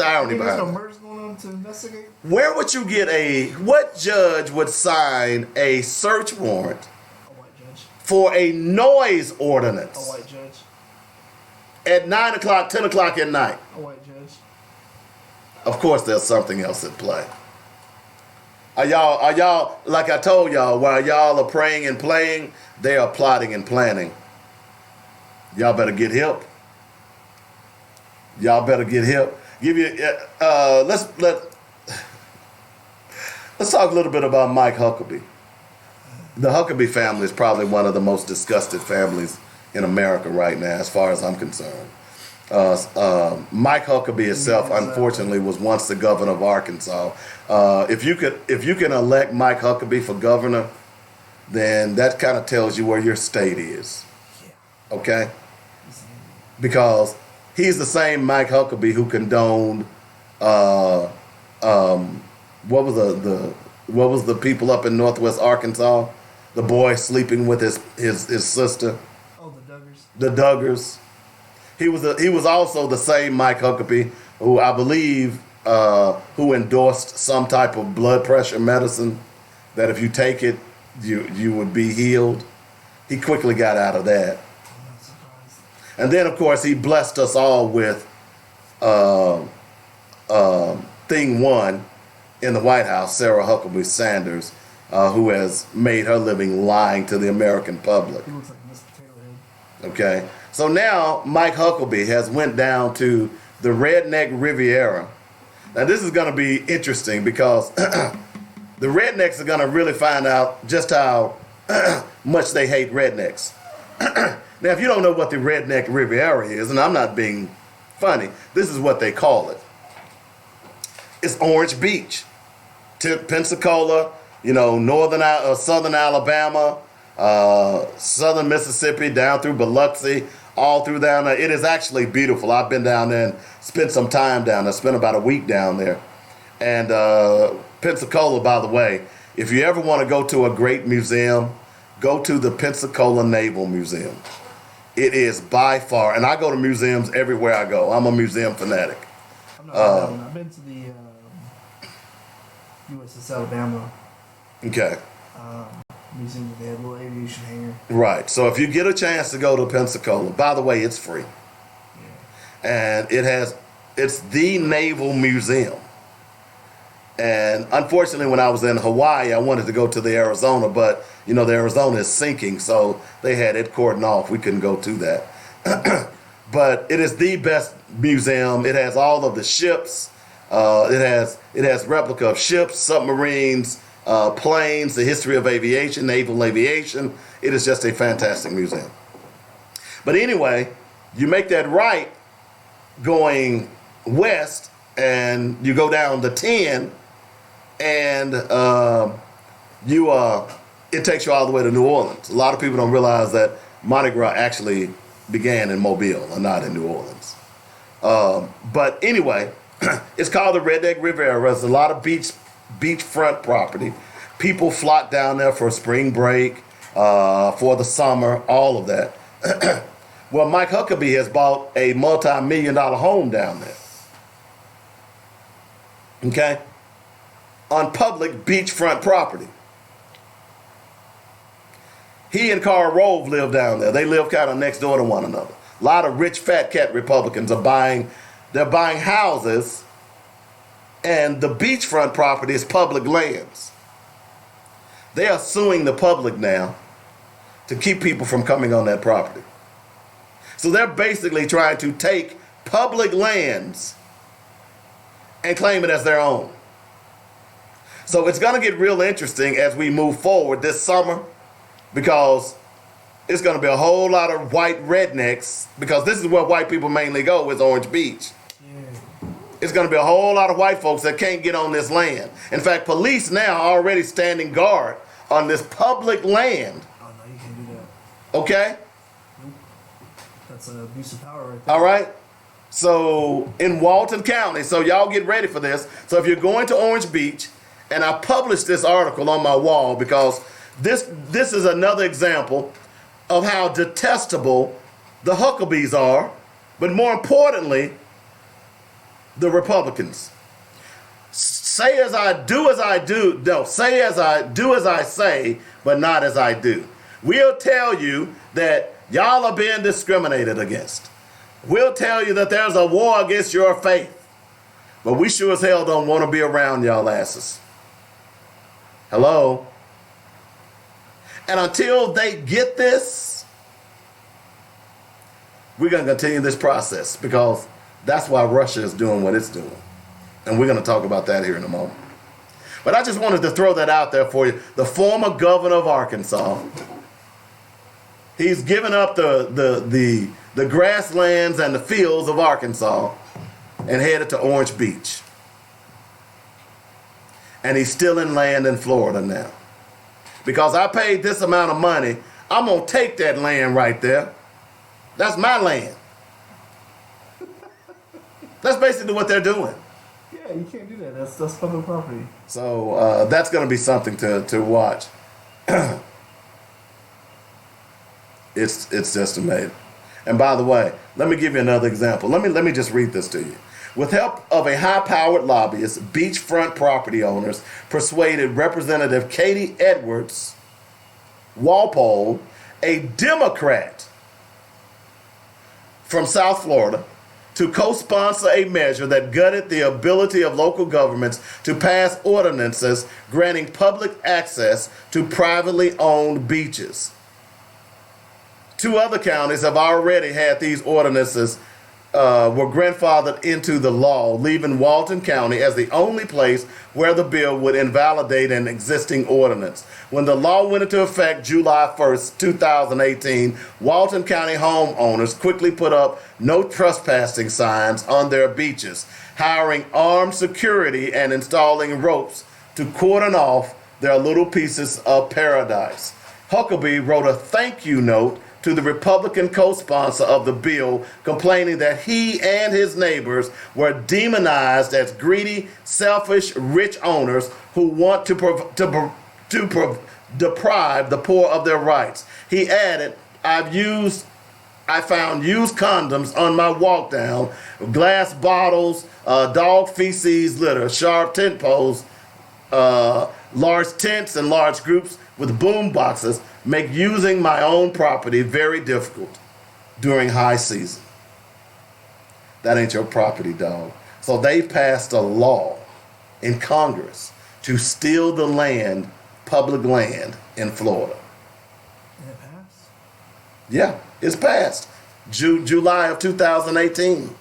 A: irony
D: There's
A: behind
D: no
A: it.
D: murders going on to investigate?
A: Where would you get what judge would sign a search warrant
D: A white judge.
A: for a noise
D: A
A: ordinance
D: white judge.
A: at 9 o'clock, 10 o'clock at night?
D: A white judge.
A: Of course there's something else at play. Are y'all, like I told y'all, while y'all are praying and playing, they are plotting and planning. Y'all better get hip. Y'all better get hip. Let's talk a little bit about Mike Huckabee. The Huckabee family is probably one of the most disgusted families in America right now, as far as I'm concerned. Mike Huckabee himself, unfortunately, was once the governor of Arkansas. If you can elect Mike Huckabee for governor, then that kind of tells you where your state is. Okay? Because he's the same Mike Huckabee who condoned what was the people up in Northwest Arkansas the boy sleeping with his sister.
D: Oh, the Duggars.
A: The Duggars. He was also the same Mike Huckabee who I believe who endorsed some type of blood pressure medicine that if you take it you would be healed. He quickly got out of that.
D: I'm not surprised.
A: And then of course he blessed us all with thing one in the White House, Sarah Huckabee Sanders, who has made her living lying to the American public.
D: He looks like Miss Potato Head.
A: Okay, so now Mike Huckabee has went down to the Redneck Riviera. Now this is going to be interesting because the rednecks are going to really find out just how much they hate rednecks. Now, if you don't know what the Redneck Riviera is, and I'm not being funny, this is what they call it. It's Orange Beach, Pensacola, southern Alabama, southern Mississippi, down through Biloxi, all through down there. It is actually beautiful. I've been down there and spent some time down there, spent about a week down there. And Pensacola, by the way, if you ever want to go to a great museum, go to the Pensacola Naval Museum. It is by far, and I go to museums everywhere I go. I'm a museum fanatic.
D: I'm not that one. I've been to the USS Alabama
A: Okay.
D: museum where they had a little aviation hangar.
A: Right. So if you get a chance to go to Pensacola, by the way, it's free.
D: Yeah.
A: And it's the Naval Museum. And unfortunately, when I was in Hawaii, I wanted to go to the Arizona, but the Arizona is sinking, so they had it cordoned off. We couldn't go to that. But it is the best museum. It has all of the ships. It has replica of ships, submarines, planes, the history of aviation, naval aviation. It is just a fantastic museum. But anyway, you make that right going west, and you go down the 10, and it takes you all the way to New Orleans. A lot of people don't realize that Mardi Gras actually began in Mobile and not in New Orleans. But anyway, it's called the Redneck Riviera. There's a lot of beachfront property. People flock down there for spring break, for the summer, all of that. Well, Mike Huckabee has bought a multi-million-dollar home down there. Okay? On public beachfront property. He and Karl Rove live down there. They live kind of next door to one another. A lot of rich fat cat Republicans are buying houses, and the beachfront property is public lands. They are suing the public now to keep people from coming on that property. So they're basically trying to take public lands and claim it as their own. So it's going to get real interesting as we move forward this summer, because it's going to be a whole lot of white rednecks, because this is where white people mainly go, is Orange Beach.
D: Yeah.
A: It's going to be a whole lot of white folks that can't get on this land. In fact, police now are already standing guard on this public land.
D: Oh, no, you can't do that.
A: Okay?
D: That's an abuse of power right there.
A: All right? So in Walton County, so y'all get ready for this. So if you're going to Orange Beach, and I published this article on my wall because this is another example of how detestable the Huckabees are, but more importantly, the Republicans. Say as I do as I do. No, say as I do as I say, but not as I do. We'll tell you that y'all are being discriminated against. We'll tell you that there's a war against your faith. But we sure as hell don't want to be around y'all asses. Hello? And until they get this, we're going to continue this process, because that's why Russia is doing what it's doing. And we're going to talk about that here in a moment. But I just wanted to throw that out there for you. The former governor of Arkansas, he's given up the grasslands and the fields of Arkansas and headed to Orange Beach. And he's still in land in Florida now. Because I paid this amount of money, I'm going to take that land right there. That's my land. That's basically what they're doing.
D: Yeah, you can't do that. That's public property.
A: So that's going to be something to watch. It's just amazing. And by the way, let me give you another example. Let me just read this to you. With help of a high-powered lobbyist, beachfront property owners persuaded Representative Katie Edwards Walpole, a Democrat from South Florida, to co-sponsor a measure that gutted the ability of local governments to pass ordinances granting public access to privately owned beaches. 2 other counties have already had these ordinances were grandfathered into the law, leaving Walton County as the only place where the bill would invalidate an existing ordinance. When the law went into effect July 1st, 2018, Walton County homeowners quickly put up no trespassing signs on their beaches, hiring armed security and installing ropes to cordon off their little pieces of paradise. Huckabee wrote a thank you note to the Republican co-sponsor of the bill, complaining that he and his neighbors were demonized as greedy, selfish, rich owners who want to deprive the poor of their rights. He added, I found used condoms on my walk down, glass bottles, dog feces litter, sharp tent poles, large tents and large groups with boom boxes make using my own property very difficult during high season. That ain't your property, dog. So they passed a law in Congress to steal the land, public land in Florida.
D: And it passed?
A: Yeah, it's passed. July of 2018.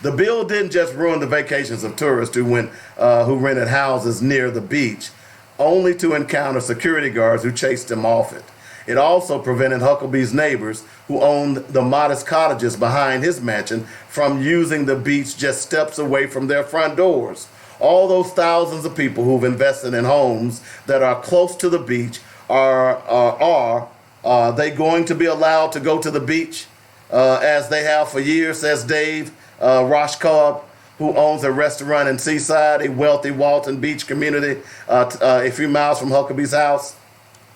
A: The bill didn't just ruin the vacations of tourists who rented houses near the beach, only to encounter security guards who chased them off it. It also prevented Huckabee's neighbors, who owned the modest cottages behind his mansion, from using the beach just steps away from their front doors. All those thousands of people who've invested in homes that are close to the beach, are they going to be allowed to go to the beach as they have for years, says Dave Roshkob, who owns a restaurant in Seaside, a wealthy Walton Beach community a few miles from Huckabee's house?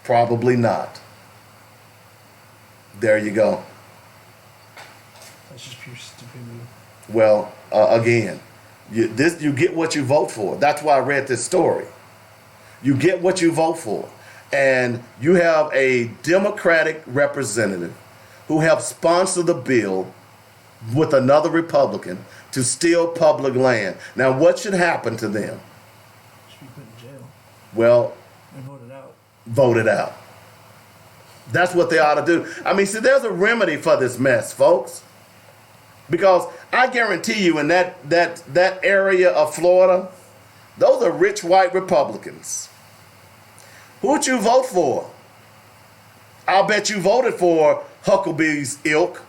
A: Probably not. There you go.
D: That's just pure stupidity.
A: Well, again, you get what you vote for. That's why I read this story. You get what you vote for. And you have a Democratic representative who helped sponsor the bill with another Republican to steal public land. Now, what should happen to them?
D: Should be put in jail.
A: Well,
D: And voted out.
A: voted out. That's what they ought to do. I mean, see, there's a remedy for this mess, folks. Because I guarantee you in that area of Florida, those are rich white Republicans. Who'd you vote for? I'll bet you voted for Huckabee's ilk,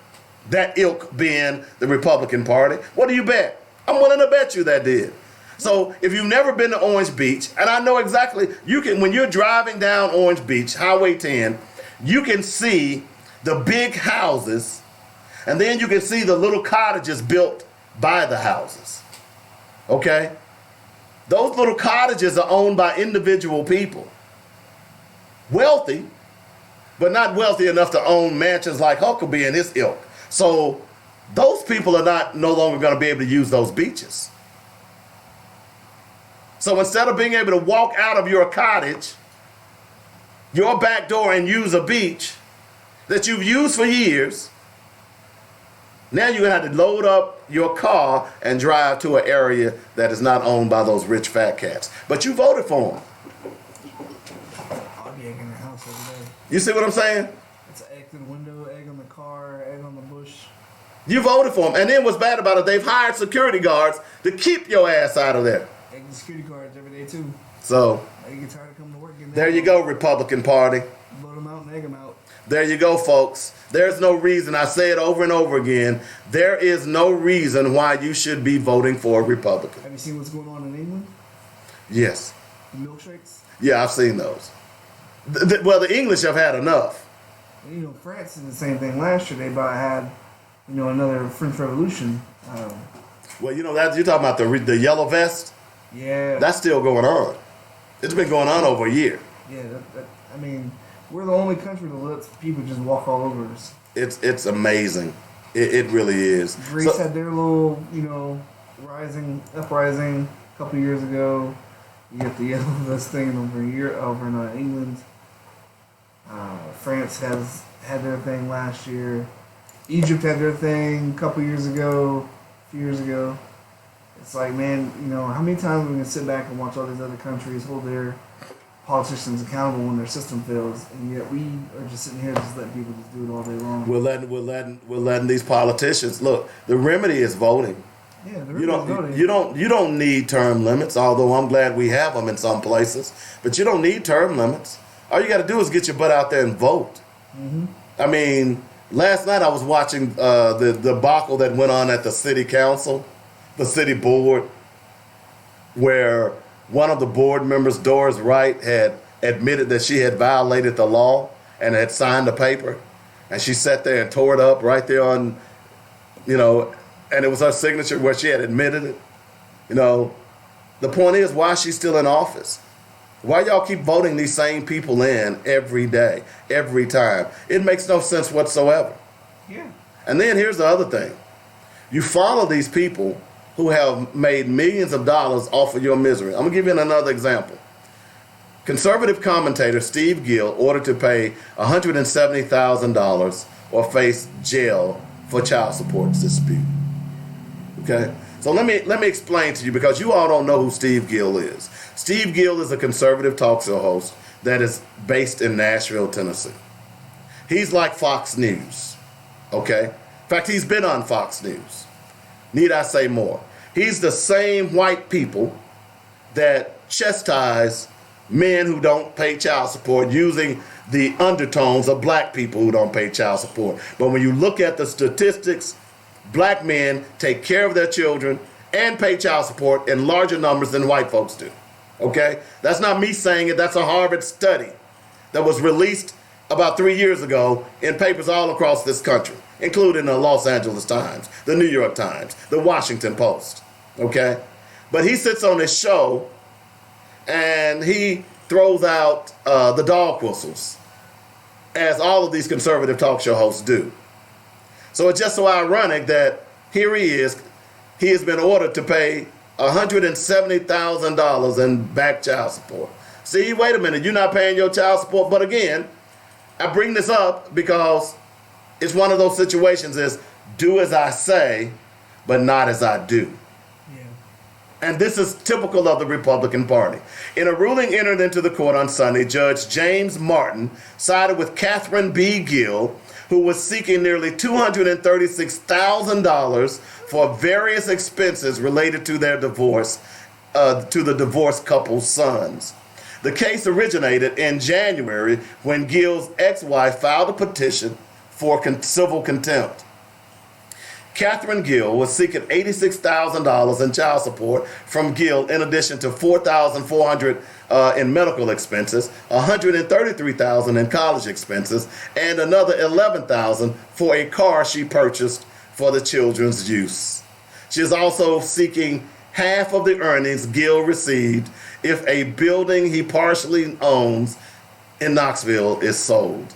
A: that ilk being the Republican Party. What do you bet? I'm willing to bet you that did. So if you've never been to Orange Beach, and I know exactly, you can, when you're driving down Orange Beach, Highway 10, you can see the big houses, and then you can see the little cottages built by the houses. Okay? Those little cottages are owned by individual people. Wealthy, but not wealthy enough to own mansions like Huckabee and his ilk. So those people are no longer going to be able to use those beaches. So instead of being able to walk out of your cottage, your back door, and use a beach that you've used for years, now you're going to have to load up your car and drive to an area that is not owned by those rich fat cats. But you voted for them.
D: I'll be egging their house every day.
A: You see what I'm saying?
D: It's an egg through the window, egg on the car, egg on the bush.
A: You voted for them. And then what's bad about it, they've hired security guards to keep your ass out of there.
D: Egg the security guards every day too.
A: So
D: They get tired of coming to work.
A: there you go, Republican Party.
D: Load them out and egg them out.
A: There you go, folks. There's no reason, I say it over and over again, there is no reason why you should be voting for a Republican.
D: Have you seen what's going on in England?
A: Yes.
D: The milkshakes?
A: Yeah, I've seen those. Well, the English have had enough.
D: And, you know, France did the same thing last year. They had, you know, another French Revolution.
A: Well, you know, that you're talking about the yellow vest?
D: Yeah.
A: That's still going on. It's been going on over a year.
D: Yeah, I mean, We're the only country that lets people just walk all over us.
A: It's amazing. It really is.
D: Greece had their little, uprising a couple years ago. You get the yellow vest thing over in England. France has had their thing last year. Egypt had their thing a few years ago. It's like, man, how many times are we can sit back and watch all these other countries hold their politicians accountable when their system fails, and yet we are just sitting here just letting people just do it all day long.
A: We're letting these politicians look. The remedy is voting.
D: Yeah, the remedy is voting.
A: You don't need term limits, although I'm glad we have them in some places. But you don't need term limits. All you got to do is get your butt out there and vote. Mm-hmm. I mean, last night I was watching the debacle that went on at the city council, the city board, where one of the board members, Doris Wright, had admitted that she had violated the law and had signed a paper. And she sat there and tore it up right there on, and it was her signature where she had admitted it. The point is, why is she still in office? Why y'all keep voting these same people in every day, every time? It makes no sense whatsoever.
D: Yeah.
A: And then here's the other thing. You follow these people who have made millions of dollars off of your misery. I'm going to give you another example. Conservative commentator Steve Gill ordered to pay $170,000 or face jail for child support dispute. Okay? So let me explain to you, because you all don't know who Steve Gill is. Steve Gill is a conservative talk show host that is based in Nashville, Tennessee. He's like Fox News. Okay? In fact, he's been on Fox News. Need I say more? He's the same white people that chastise men who don't pay child support using the undertones of black people who don't pay child support. But when you look at the statistics, black men take care of their children and pay child support in larger numbers than white folks do. Okay? That's not me saying it. That's a Harvard study that was released about 3 years ago in papers all across this country, including the Los Angeles Times, the New York Times, the Washington Post. Okay? But he sits on his show and he throws out the dog whistles, as all of these conservative talk show hosts do. So it's just so ironic that here he is. He has been ordered to pay $170,000 in back child support. See, wait a minute, you're not paying your child support. But again, I bring this up because it's one of those situations is do as I say, but not as I do.
D: Yeah.
A: And this is typical of the Republican Party. In a ruling entered into the court on Sunday, Judge James Martin sided with Catherine B. Gill, who was seeking nearly $236,000 for various expenses related to their divorce, to the divorced couple's sons. The case originated in January when Gill's ex-wife filed a petition for civil contempt. Catherine Gill was seeking $86,000 in child support from Gill, in addition to $4,400 in medical expenses, $133,000 in college expenses, and another $11,000 for a car she purchased for the children's use. She is also seeking half of the earnings Gill received if a building he partially owns in Knoxville is sold.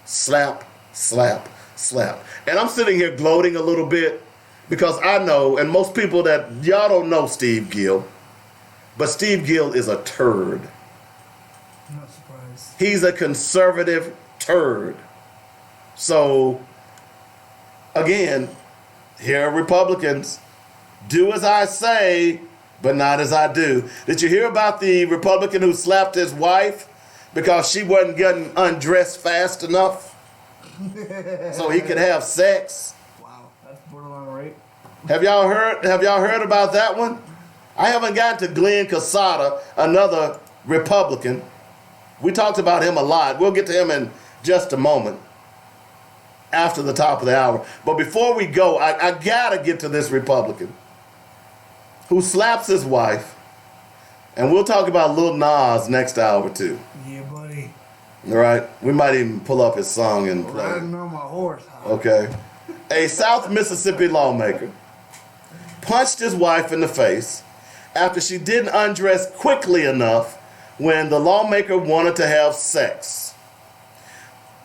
A: Slap, slap, slap. And I'm sitting here gloating a little bit because I know, and most people that y'all don't know Steve Gill, but Steve Gill is a turd.
D: I'm not surprised.
A: He's a conservative turd. So, again, here are Republicans. Do as I say, but not as I do. Did you hear about the Republican who slapped his wife because she wasn't getting undressed fast enough so he could have sex?
D: Wow, that's borderline rape.
A: Have y'all heard about that one? I haven't gotten to Glenn Casada, another Republican. We talked about him a lot. We'll get to him in just a moment after the top of the hour. But before we go, I gotta get to this Republican who slaps his wife. And we'll talk about Lil Nas next hour too.
D: Yeah, buddy.
A: All right? We might even pull up his song and play.
D: Riding on my horse.
A: Okay. A South Mississippi lawmaker punched his wife in the face after she didn't undress quickly enough when the lawmaker wanted to have sex.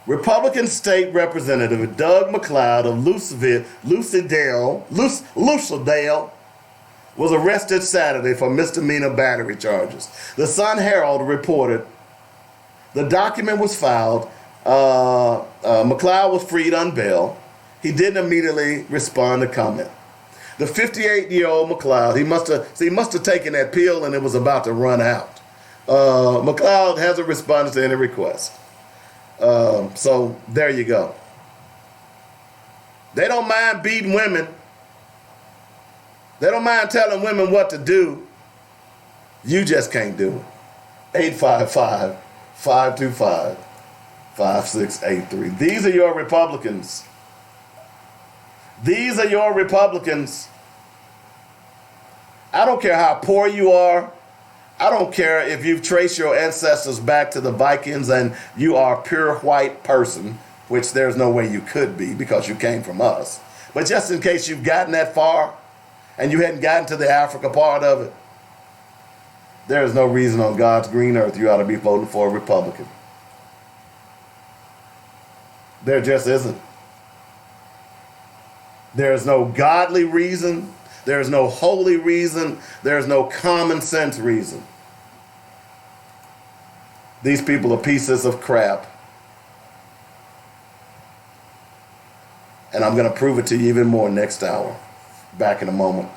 A: Republican State Representative Doug McLeod of Lucedale was arrested Saturday for misdemeanor battery charges. The Sun Herald reported the document was filed. McLeod was freed on bail. He didn't immediately respond to comment. The 58-year-old McLeod, he must have taken that pill and it was about to run out. McLeod hasn't responded to any request. So there you go. They don't mind beating women. They don't mind telling women what to do. You just can't do it. 855-525-5683. These are your Republicans. These are your Republicans. I don't care how poor you are. I don't care if you've traced your ancestors back to the Vikings and you are a pure white person, which there's no way you could be because you came from us. But just in case you've gotten that far and you hadn't gotten to the Africa part of it, there is no reason on God's green earth you ought to be voting for a Republican. There just isn't. There is no godly reason. There is no holy reason. There is no common sense reason. These people are pieces of crap. And I'm going to prove it to you even more next hour. Back in a moment.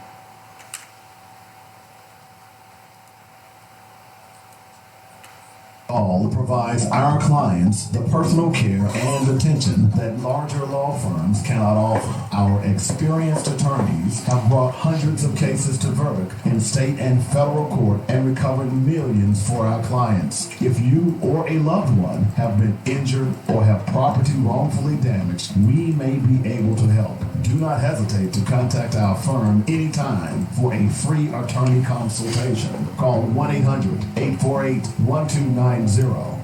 B: All provides our clients the personal care and attention that larger law firms cannot offer. Our experienced attorneys have brought hundreds of cases to verdict in state and federal court and recovered millions for our clients. If you or a loved one have been injured or have property wrongfully damaged, we may be able to help. Do not hesitate to contact our firm anytime for a free attorney consultation. Call 1-800-848-1290.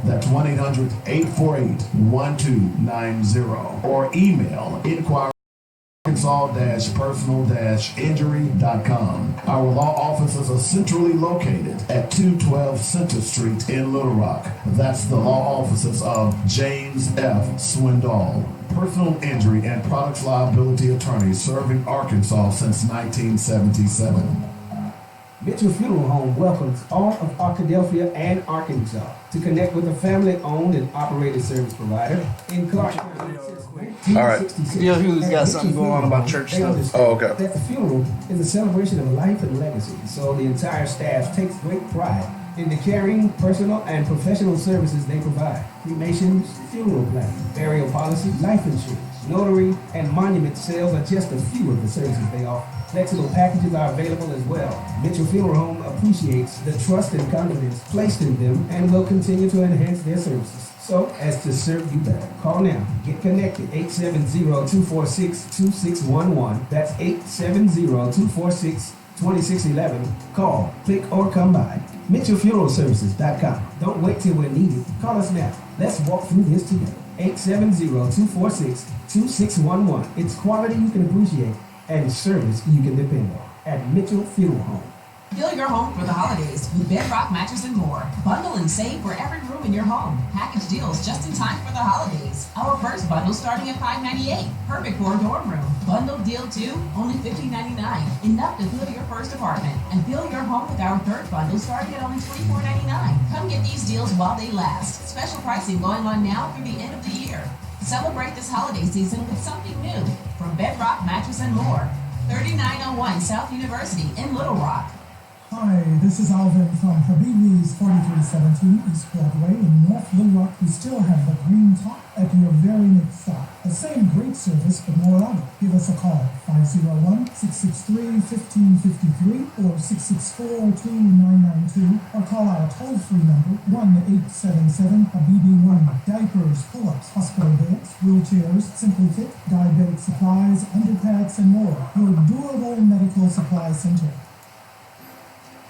B: That's 1-800-848-1290. Or email inquiry arkansas-personal-injury.com. Our law offices are centrally located at 212 Center Street in Little Rock. That's the law offices of James F. Swindoll, personal injury and products liability attorney serving Arkansas since 1977.
I: Mitchell Funeral Home welcomes all of Arkadelphia and Arkansas to connect with a family-owned and operated service provider in Carson.
A: All right.
D: Yeah, Hugh's got something going on about church stuff.
A: Oh, okay.
I: That the funeral is a celebration of life and legacy, so the entire staff takes great pride in the caring, personal, and professional services they provide. Cremations, funeral planning, burial policy, life insurance, notary, and monument sales are just a few of the services they offer. Flexible packages are available as well. Mitchell Funeral Home appreciates the trust and confidence placed in them and will continue to enhance their services so as to serve you better. Call now. Get connected. 870-246-2611. That's 870-246-2611. Call, click, or come by. MitchellFuneralServices.com. Don't wait till we're needed. Call us now. Let's walk through this together. 870-246-2611. It's quality you can appreciate and service you can depend on at Mitchell Funeral Home.
J: Fill your home for the holidays with Bedrock Mattress and More. Bundle and save for every room in your home. Package deals just in time for the holidays. Our first bundle starting at $598. Perfect for a dorm room. Bundle deal 2, only $15.99. Enough to fill your first apartment. And fill your home with our third bundle starting at only $24.99. Come get these deals while they last. Special pricing going on now through the end of the year. Celebrate this holiday season with something new from Bedrock Mattress and More. 3901 South University in Little Rock.
K: Hi, this is Alvin from Habibi's 4317 East Broadway in North Little Rock. We still have the green top at your very next stop. The same great service, but more on it. Give us a call, 501-663-1553 or 664-2992, or call our toll-free number, 1-877-HABIBI-1. Diapers, pull-ups, hospital beds, wheelchairs, Simply Fit, diabetic supplies, underpads, and more. Your durable medical supply center.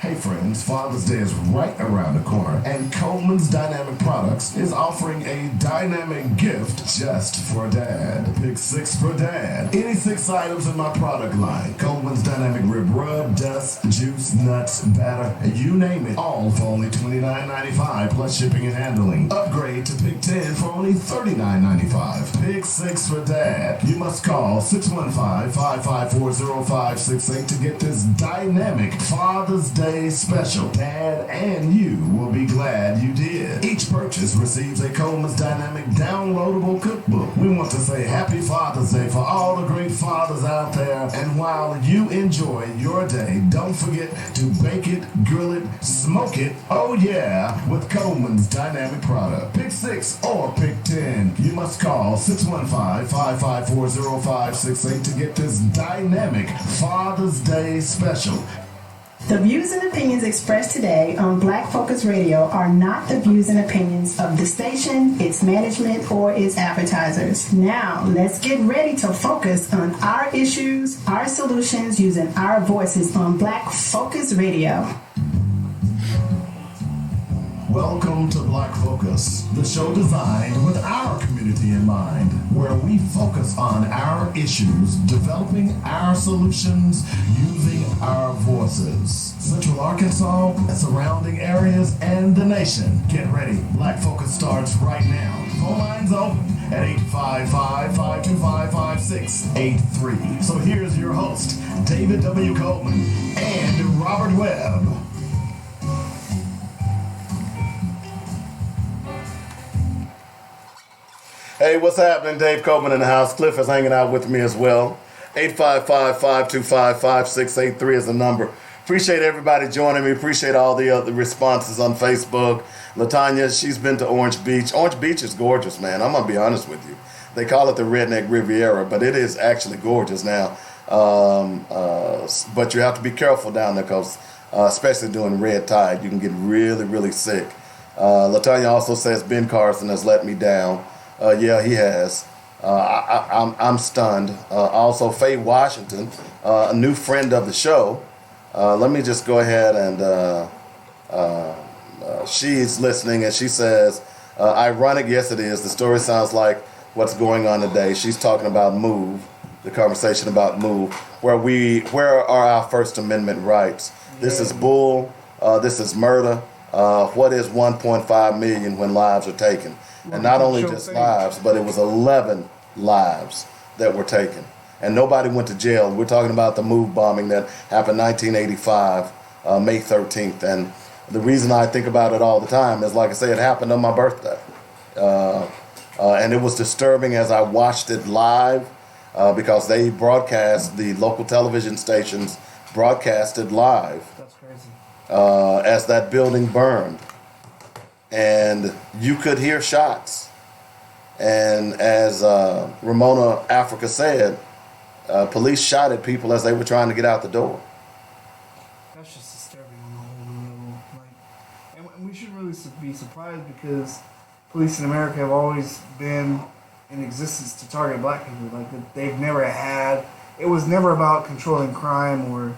B: Hey Hey friends, Father's Day is right around the corner, and Coleman's Dynamic Products is offering a dynamic gift just for Dad. Pick 6 for Dad. Any 6 items in my product line. Coleman's Dynamic Rib Rub, Dust, Juice, Nuts, Batter, you name it, all for only $29.95 plus shipping and handling. Upgrade to Pick 10 for only $39.95. Pick 6 for Dad. You must call 615-554-0568 to get this dynamic Father's Day special. Dad and you will be glad you did. Each purchase receives a Coleman's Dynamic downloadable cookbook. We want to say Happy Father's Day for all the great fathers out there. And while you enjoy your day, don't forget to bake it, grill it, smoke it, oh yeah, with Coleman's Dynamic product. Pick 6 or pick 10. You must call 615-554-0568 to get this dynamic Father's Day special.
C: The views and opinions expressed today on Black Focus Radio are not the views and opinions of the station, its management, or its advertisers. Now, let's get ready to focus on our issues, our solutions, using our voices on Black Focus Radio.
B: Welcome to Black Focus, the show designed with our community in mind, where we focus on our issues, developing our solutions, using our voices. Central Arkansas, surrounding areas, and the nation. Get ready. Black Focus starts right now. Phone lines open at 855-525-5683. So here's your host, David W. Coleman and Robert Webb.
A: Hey, what's happening? Dave Coleman in the house. Cliff is hanging out with me as well. 855-525-5683 is the number. Appreciate everybody joining me. Appreciate all the other responses on Facebook. Latanya, she's been to Orange Beach. Orange Beach is gorgeous, man. I'm going to be honest with you. They call it the Redneck Riviera, but it is actually gorgeous now. But you have to be careful down there because, especially during red tide, you can get really, really sick. Latanya also says Ben Carson has let me down. Yeah, he has. I'm stunned. Also, Faye Washington, a new friend of the show. Let me just go ahead and she's listening, and she says, ironic, yes it is. The story sounds like what's going on today. She's talking about MOVE, the conversation about MOVE, where are our First Amendment rights? This is bull. This is murder. What is 1.5 million when lives are taken? And not only just lives, but it was 11 lives that were taken. And nobody went to jail. We're talking about the MOVE bombing that happened 1985, May 13th. And the reason I think about it all the time is, like I say, it happened on my birthday. And it was disturbing as I watched it live because they broadcast, the local television stations broadcasted live.
D: That's crazy.
A: As that building burned. And you could hear shots. And as Ramona Africa said, police shot at people as they were trying to get out the door.
D: That's just disturbing on a whole new level. And we should really be surprised because police in America have always been in existence to target black people. Like, they've never had, it was never about controlling crime or,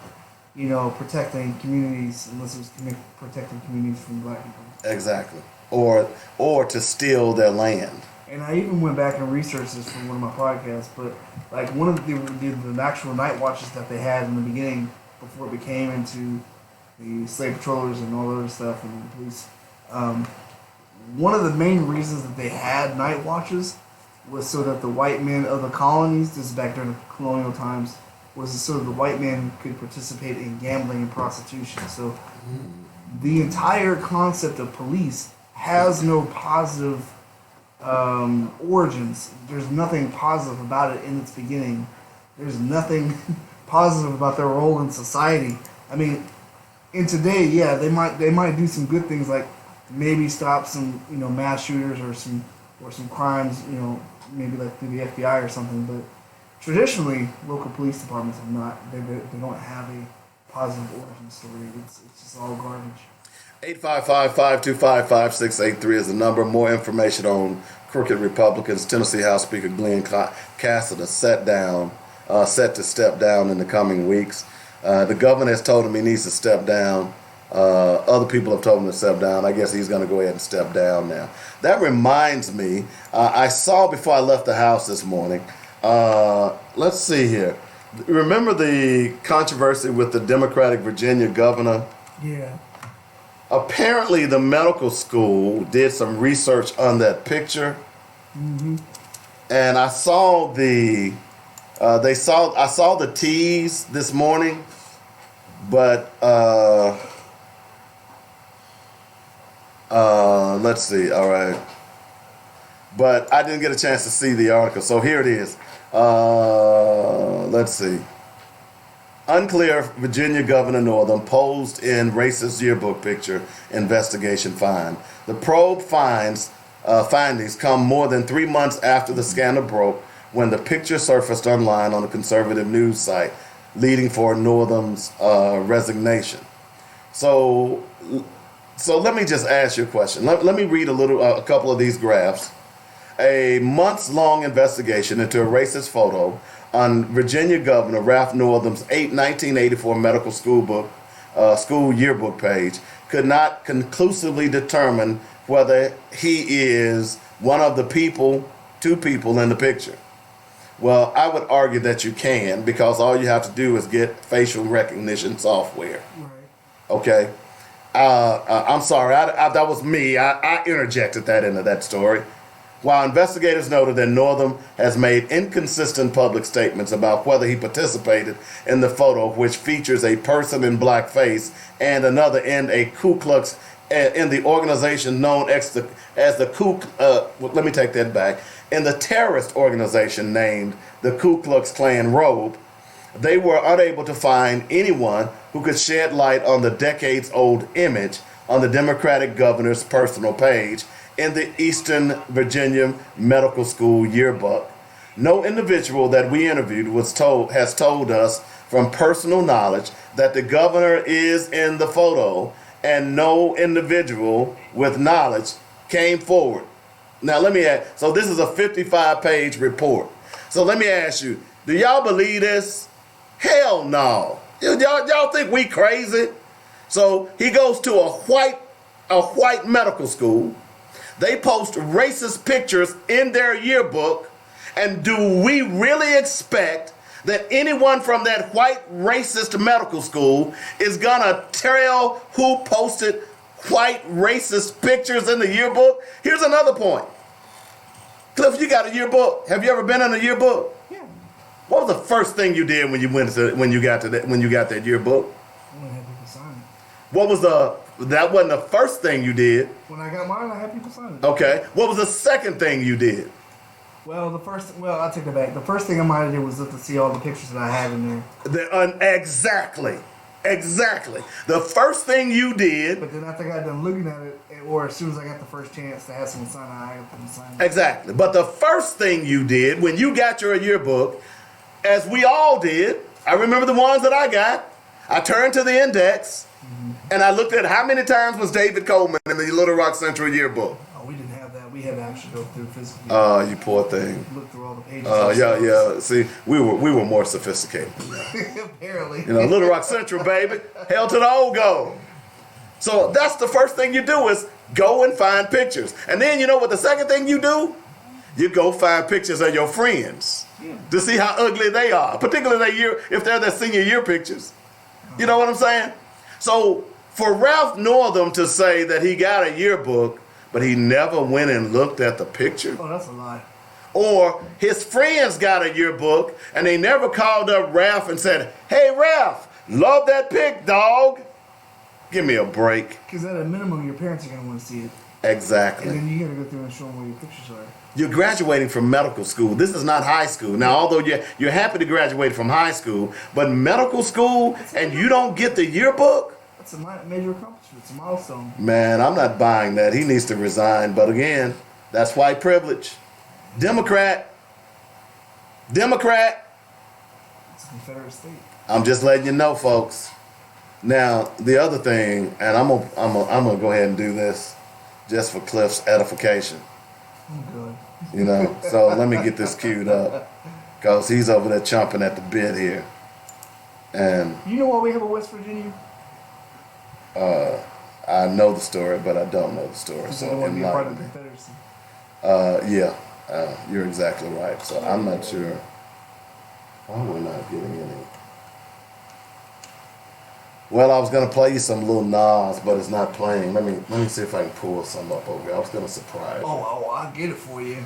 D: protecting communities, unless it was protecting communities from black people.
A: Exactly. Or to steal their land.
D: And I even went back and researched this for one of my podcasts, but like one of the actual night watches that they had in the beginning, before it became into the slave patrollers and all that other stuff and the police, one of the main reasons that they had night watches was so that the white men of the colonies, this is back during the colonial times, was so that the white men could participate in gambling and prostitution. So the entire concept of police has no positive origins. There's nothing positive about it in its beginning. There's nothing positive about their role in society. I mean, in today, yeah, they might do some good things, like maybe stop some mass shooters or some crimes, maybe like through the FBI or something. But traditionally, local police departments have not. They don't have a positive origin story. It's just all garbage.
A: 855-525-5683 is the number. More information on crooked Republicans. Tennessee House Speaker Glenn Cassidy set to step down in the coming weeks. The governor has told him he needs to step down Other people have told him to step down. I guess he's going to go ahead and step down now. That reminds me, I saw before I left the house this morning, let's see here. Remember the controversy with the Democratic Virginia governor?
D: Yeah.
A: Apparently the medical school did some research on that picture.
D: Mm-hmm.
A: And I saw I saw the tease this morning, but let's see. All right, but I didn't get a chance to see the article, so here it is. Let's see. Unclear Virginia Governor Northam posed in racist yearbook picture investigation find. The probe findings come more than 3 months after the scandal broke, when the picture surfaced online on a conservative news site, leading for Northam's resignation. So let me just ask you a question. Let me read a couple of these graphs. A months-long investigation into a racist photo on Virginia Governor Ralph Northam's 1984 medical school yearbook page could not conclusively determine whether he is one of the two people in the picture. Well, I would argue that you can, because all you have to do is get facial recognition software.
D: Right.
A: Okay? I'm sorry, that was me. I interjected that into that story. While investigators noted that Northam has made inconsistent public statements about whether he participated in the photo, which features a person in blackface and another in a Ku Klux, in the organization known as the let me take that back. In the terrorist organization named the Ku Klux Klan robe, they were unable to find anyone who could shed light on the decades-old image on the Democratic governor's personal page in the Eastern Virginia Medical School yearbook. No individual that we interviewed has told us from personal knowledge that the governor is in the photo, and no individual with knowledge came forward. Now let me ask, so this is a 55-page report. So let me ask you, do y'all believe this? Hell no. Y'all think we crazy? So he goes to a white medical school. They post racist pictures in their yearbook. And do we really expect that anyone from that white racist medical school is gonna tell who posted white racist pictures in the yearbook? Here's another point. Cliff, you got a yearbook. Have you ever been in a yearbook?
D: Yeah.
A: What was the first thing you did when you got that yearbook?
D: I had people sign it.
A: That wasn't the first thing you did.
D: When I got mine, I had people sign it.
A: Okay. What was the second thing you did?
D: Well, I take it back. The first thing I might have did was look to see all the pictures that I have in there.
A: Exactly. The first thing you did.
D: But then after I got done looking at it, or as soon as I got the first chance to have someone sign it, I got them to sign it.
A: Exactly. But the first thing you did when you got your yearbook, as we all did, I remember the ones that I got, I turned to the index, and I looked at how many times was David Coleman in the Little Rock Central yearbook.
D: Oh, we didn't have that. We had to actually go through physically.
A: Oh, you poor thing.
D: Look through all the pages.
A: Yeah. See, we were more sophisticated.
D: Apparently.
A: Little Rock Central, baby. Hell to the old goal. So that's the first thing you do is go and find pictures. And then you know what the second thing you do? You go find pictures of your friends to see how ugly they are, particularly if they're their senior year pictures. You know what I'm saying? So for Ralph Northam to say that he got a yearbook, but he never went and looked at the picture.
D: Oh, that's a lie.
A: Or his friends got a yearbook and they never called up Ralph and said, "Hey Ralph, love that pic, dog. Give me a break."
D: Because at a minimum, your parents are going to want to see it.
A: Exactly.
D: And then you got to go through and show them where your pictures are.
A: You're graduating from medical school. This is not high school. Now, although you're happy to graduate from high school, but medical school and you don't get the yearbook?
D: That's a major accomplishment. It's a milestone.
A: Man, I'm not buying that. He needs to resign. But again, that's white privilege. Democrat.
D: It's a Confederate state.
A: I'm just letting you know, folks. Now, the other thing, and I'm gonna go ahead and do this just for Cliff's edification.
D: Oh, good.
A: You know, so let me get this queued up because he's over there chomping at the bit here. And
D: you know why we have a West Virginia?
A: I know the story, but I don't know the story.
D: So
A: So
D: they want to be a part of the
A: enlighten me.
D: Confederacy.
A: Yeah, you're exactly right. So I'm not sure why we're not getting any. Well, I was gonna play you some Lil Nas, but it's not playing. Let me see if I can pull some up over here. I was gonna surprise you.
D: I'll get it for you.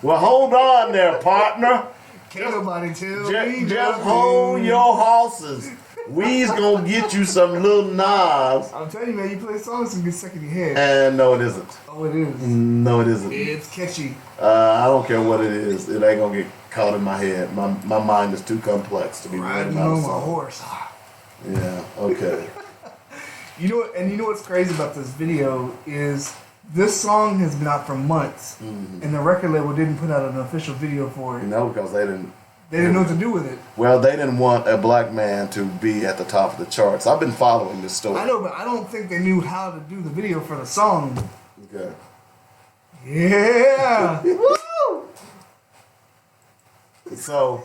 A: Well, hold on there, partner.
D: Can't nobody tell me.
A: Just hold your horses. We's gonna get you some Lil Nas.
D: I'm telling you, man, you play songs and get stuck in your head.
A: And no, it isn't.
D: Oh, it is.
A: No, it isn't.
D: It's catchy.
A: I don't care what it is. It ain't gonna get caught in my head. My mind is too complex to be worried
D: Riding
A: about a
D: on my
A: song.
D: horse.
A: Yeah. Okay.
D: You know what? And you know what's crazy about this video is this song has been out for months, and the record label didn't put out an official video for it.
A: You know, because they didn't.
D: They didn't know what to do with it.
A: Well, they didn't want a black man to be at the top of the charts. I've been following this story.
D: I know, but I don't think they knew how to do the video for the song.
A: Okay.
D: Yeah. Woo!
A: So,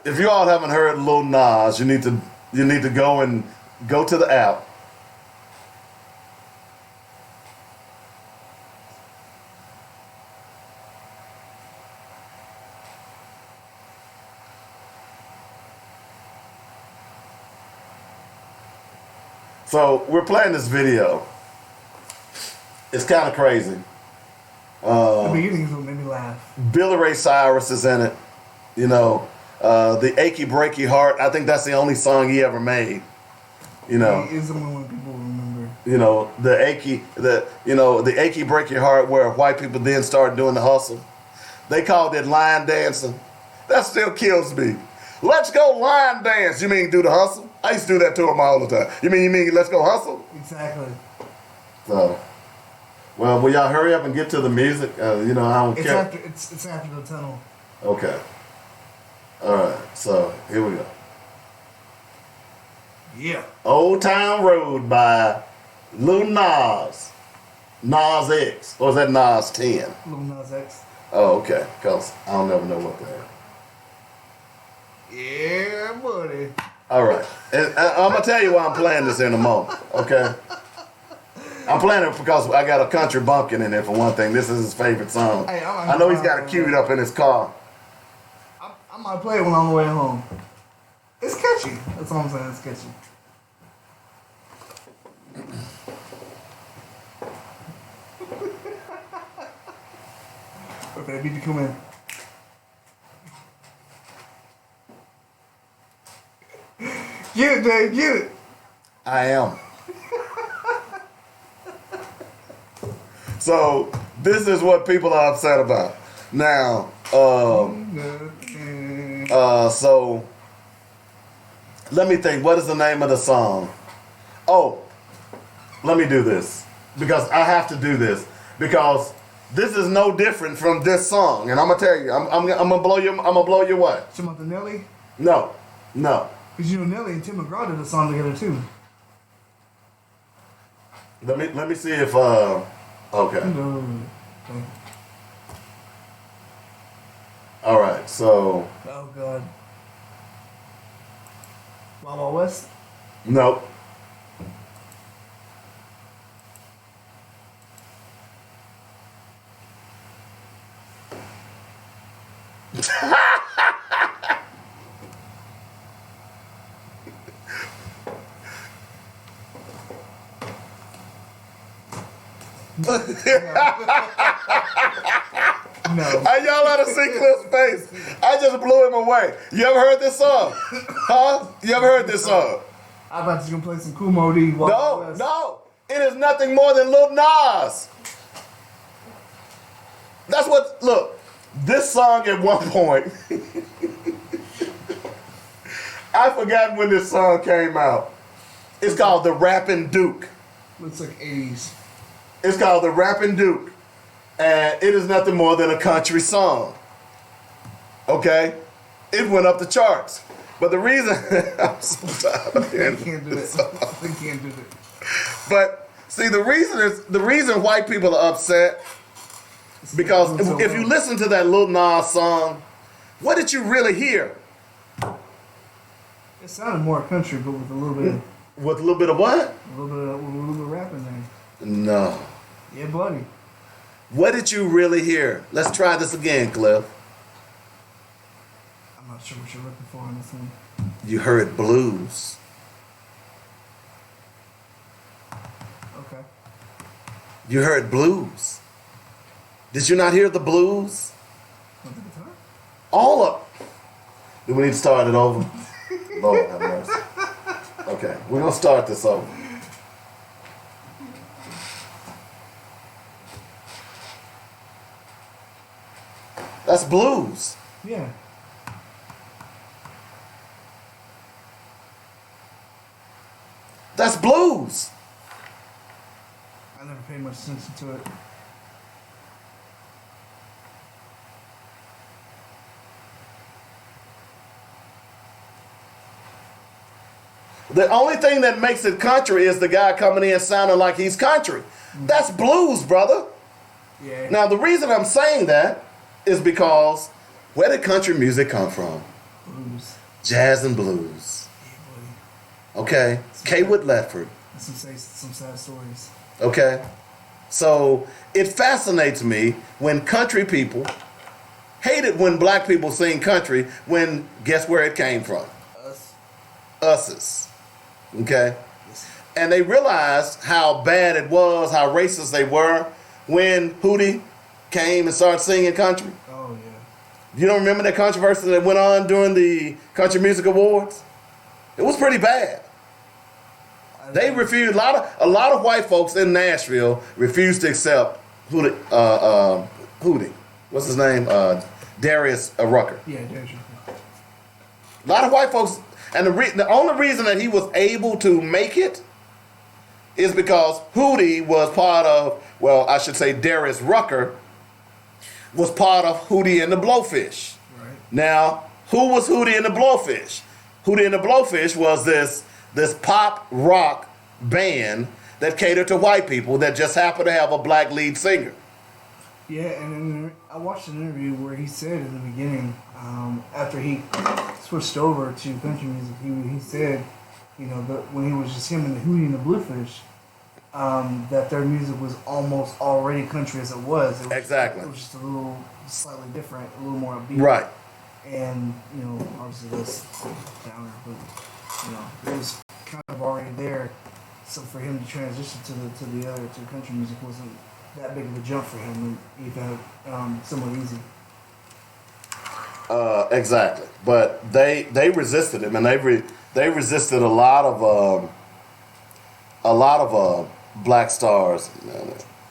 A: if you all haven't heard Lil Nas, you need to go to the app. So we're playing this video. It's kind of crazy.
D: The beginning is what made me laugh.
A: Billy Ray Cyrus is in it. You know, the Achy Breaky Heart. I think that's the only song he ever made. You know,
D: He is the one people remember.
A: you know the achy breaky heart where white people then started doing the hustle. They called it line dancing. That still kills me. Let's go line dance. You mean do the hustle? I used to do that to them all the time. You mean let's go hustle?
D: Exactly.
A: So, well, will y'all hurry up and get to the music? I don't
D: It's
A: care.
D: it's after the tunnel.
A: Okay. All right. So here we go.
D: Yeah.
A: Old Town Road by Lil Nas. Nas X. Or is that Nas 10?
D: Lil Nas X.
A: Oh, okay. Because I don't never know what that is.
D: Yeah, buddy.
A: All right. And I'm going to tell you why I'm playing this in a moment. Okay? I'm playing it because I got a country bumpkin in there for one thing. This is his favorite song.
D: Hey,
A: I know he's got it queued up in his car.
D: I might play it when I'm on the way home. It's catchy. That's all I'm saying. It's catchy. Okay, beat you come in. Get it, Dave. Get it.
A: I am. So this is what people are upset about. Now, so let me think. What is the name of the song? Oh, let me do this because I have to do this because this is no different from this song, and I'm gonna tell you. I'm gonna blow your. I'm gonna blow your what?
D: Talking about the Nelly?
A: No.
D: Because you know Nelly and Tim McGraw did a song together too.
A: Let me see if okay.
D: No.
A: All right. So
D: Oh God. Wild Wild West?
A: nope.
D: No.
A: Y'all ought to see Cliff's face. I just blew him away. You ever heard this song? Huh? You ever heard this song?
D: I thought you were gonna play some Kool Moe Dee. Wild Wild
A: No,
D: West.
A: no. It is nothing more than Lil Nas. That's what, look, this song at one point, I forgot when this song came out. It's called The Rappin' Duke.
D: Looks like 80s.
A: It's called The Rappin' Duke. And it is nothing more than a country song. Okay? It went up the charts. But the reason, I'm so tired.
D: They can't do it. They can't do it.
A: But see, the reason white people are upset because if you listen to that Lil Nas song, what did you really hear?
D: It sounded more country, but with a little bit of
A: With a little bit of what?
D: A little bit of rap in there.
A: No.
D: Yeah, buddy.
A: What did you really hear? Let's try this again, Cliff.
D: I'm not sure what you're looking for on this one.
A: You heard blues.
D: Okay.
A: You heard blues. Did you not hear the blues?
D: Want the guitar?
A: All of. Do we need to start it over? Lord have mercy. Okay, we're gonna start this over. That's blues.
D: Yeah.
A: That's blues.
D: I never paid much attention to it.
A: The only thing that makes it country is the guy coming in sounding like he's country. That's blues, brother.
D: Yeah.
A: Now, the reason I'm saying that is because where did country music come from?
D: Blues.
A: Jazz and blues.
D: Yeah, buddy.
A: Okay? Kaywood Ledford.
D: Some sad stories.
A: Okay? So it fascinates me when country people hate it when black people sing country when guess where it came from? Us's. Okay? And they realized how bad it was, how racist they were when Hootie came and started singing country.
D: Oh, yeah.
A: You don't remember that controversy that went on during the Country Music Awards? It was pretty bad. They refused. A lot of white folks in Nashville refused to accept Hootie. What's his name? Darius Rucker.
D: Yeah, Darius Rucker.
A: A lot of white folks, and the only reason that he was able to make it is because Hootie was part of, well, I should say Darius Rucker was part of Hootie and the Blowfish.
D: Right.
A: Now, who was Hootie and the Blowfish? Hootie and the Blowfish was this pop rock band that catered to white people that just happened to have a black lead singer.
D: Yeah, and then I watched an interview where he said in the beginning, after he switched over to country music, he said, you know, that when he was just him and the Hootie and the Bluefish, that their music was almost already country as it was.
A: Exactly.
D: It was just a little slightly different, a little more upbeat.
A: Right.
D: And, you know, obviously that's downer, but, you know, it was kind of already there. So for him to transition to country music wasn't that big of a jump for him. He found it somewhat easy.
A: Exactly. But they resisted him, and they resisted a lot of black stars.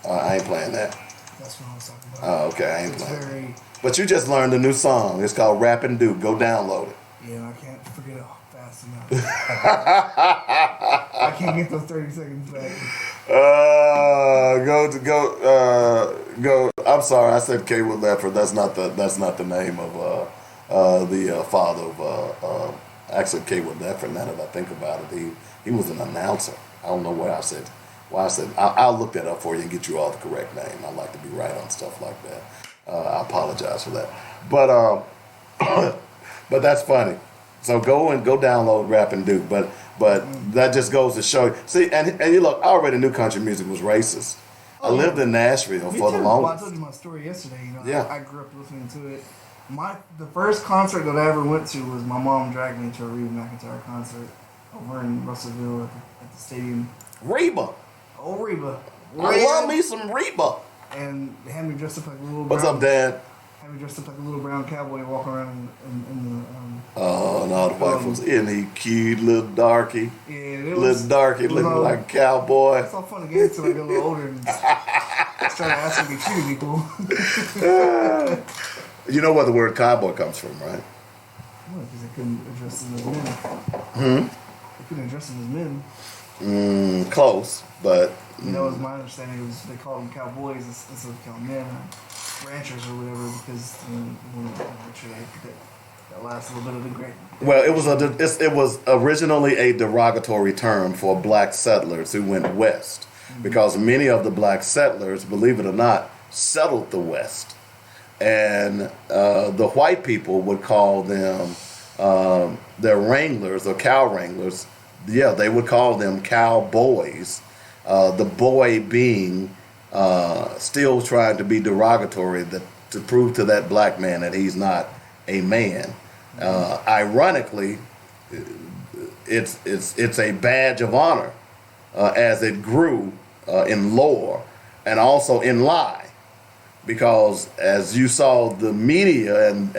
A: I ain't playing that.
D: That's what I was talking about.
A: Oh, okay, I ain't
D: It's
A: playing.
D: very,
A: But you just learned a new song. It's called Rap and Do. Go download it.
D: yeah, I can't forget it fast enough. I can't get those 30 seconds back.
A: Go. I'm sorry, I said Kaywood Ledford. That's not the name of the father of actually Kaywood Ledford. Now that I think about it, he was an announcer. I don't know why I said. I'll look that up for you and get you all the correct name. I like to be right on stuff like that. I apologize for that, but but that's funny. So go download Rap and Do. But that just goes to show you. See, and you look, I already knew country music was racist. I lived in Nashville for the
D: Well, I
A: longest.
D: told you my story yesterday. You know,
A: Yeah.
D: I grew up listening to it. The first concert that I ever went to was my mom dragged me to a Reba McEntire concert over in Russellville at the stadium.
A: Reba.
D: Oh, Reba.
A: I love me some Reba.
D: And they had me dressed up like a little.
A: What's
D: brown,
A: up, Dad?
D: Had me dressed up like a little brown cowboy walking around in
A: Oh, no, the white folks. Isn't he cute, little darky?
D: the. Yeah,
A: Little darky looking
D: all,
A: like a cowboy.
D: It's all fun and games till I get a little older and just try to ask them to be cute and be cool.
A: You know where the word cowboy comes from, right?
D: Well, because they couldn't address them as men. They couldn't address them as men.
A: Close, but
D: You know, as my understanding, it was they called them cowboys instead of called men or ranchers or whatever because that last little bit of the great.
A: well, it was originally a derogatory term for black settlers who went west, because many of the black settlers, believe it or not, settled the West, and the white people would call them their wranglers or cow wranglers yeah, they would call them cowboys. The boy being still trying to be derogatory to prove to that black man that he's not a man. Ironically, it's a badge of honor as it grew in lore and also in lie, because as you saw the media and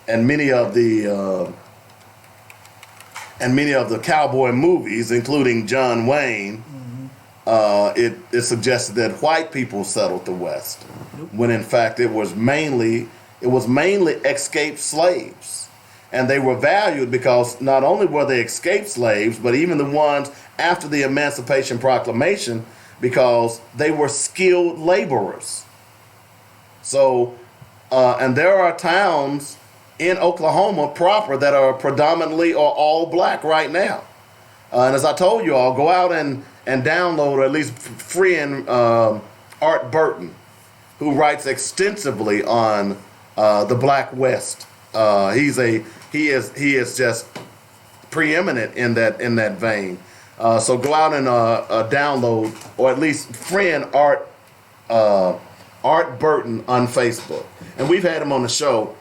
A: many of the cowboy movies, including John Wayne, it suggested that white people settled the West, when in fact it was mainly escaped slaves. And they were valued because not only were they escaped slaves, but even the ones after the Emancipation Proclamation, because they were skilled laborers. So, and there are towns in Oklahoma proper that are predominantly or all black right now. And as I told you all, go out and download, or at least friend Art Burton, who writes extensively on the Black West. He is just preeminent in that vein. So go out and download, or at least friend Art Burton on Facebook, and we've had him on the show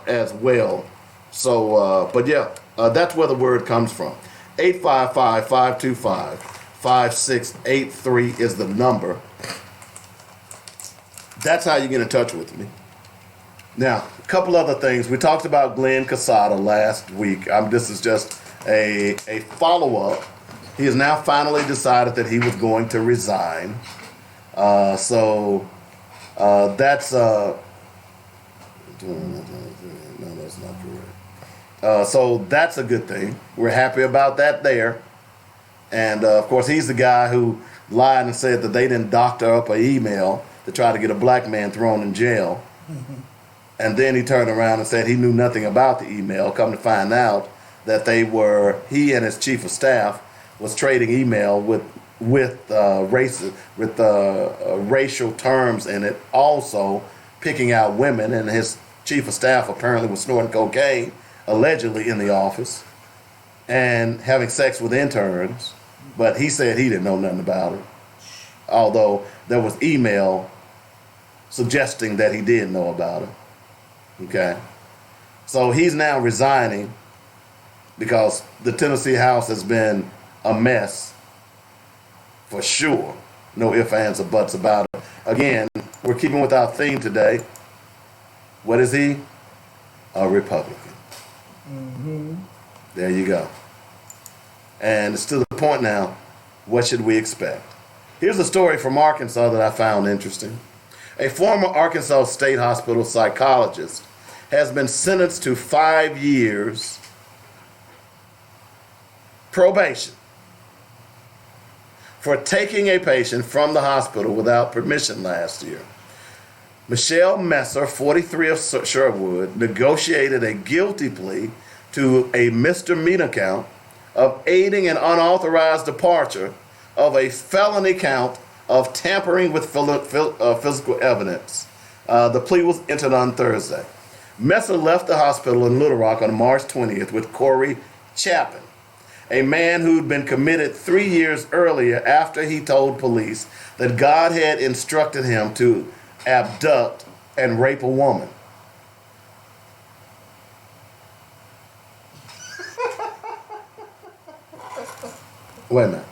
A: as well. So, but yeah, that's where the word comes from. 855-525-5683 is the number. That's how you get in touch with me. Now, a couple other things. We talked about Glenn Casada last week. This is just a follow-up. He has now finally decided that he was going to resign. So that's no, that's not correct. So that's a good thing. We're happy about that there. And of course, he's the guy who lied and said that they didn't doctor up an email to try to get a black man thrown in jail. And then he turned around and said he knew nothing about the email. Come to find out that he and his chief of staff was trading email with racial terms in it, also picking out women, and his chief of staff apparently was snorting cocaine, allegedly in the office, and having sex with interns, but he said he didn't know nothing about it, although there was email suggesting that he did know about it. Okay, so he's now resigning because the Tennessee House has been a mess for sure. No ifs, ands, or buts about it. Again, we're keeping with our theme today. What is he? A Republican. There you go. And it's to the point now, what should we expect? Here's a story from Arkansas that I found interesting. A former Arkansas State Hospital psychologist has been sentenced to 5 years probation for taking a patient from the hospital without permission last year. Michelle Messer, 43 of Sherwood, negotiated a guilty plea to a misdemeanor count of aiding an unauthorized departure of a felony count of tampering with physical evidence. The plea was entered on Thursday. Messer left the hospital in Little Rock on March 20th with Corey Chapin, a man who'd been committed 3 years earlier after he told police that God had instructed him to abduct and rape a woman. Wait a minute.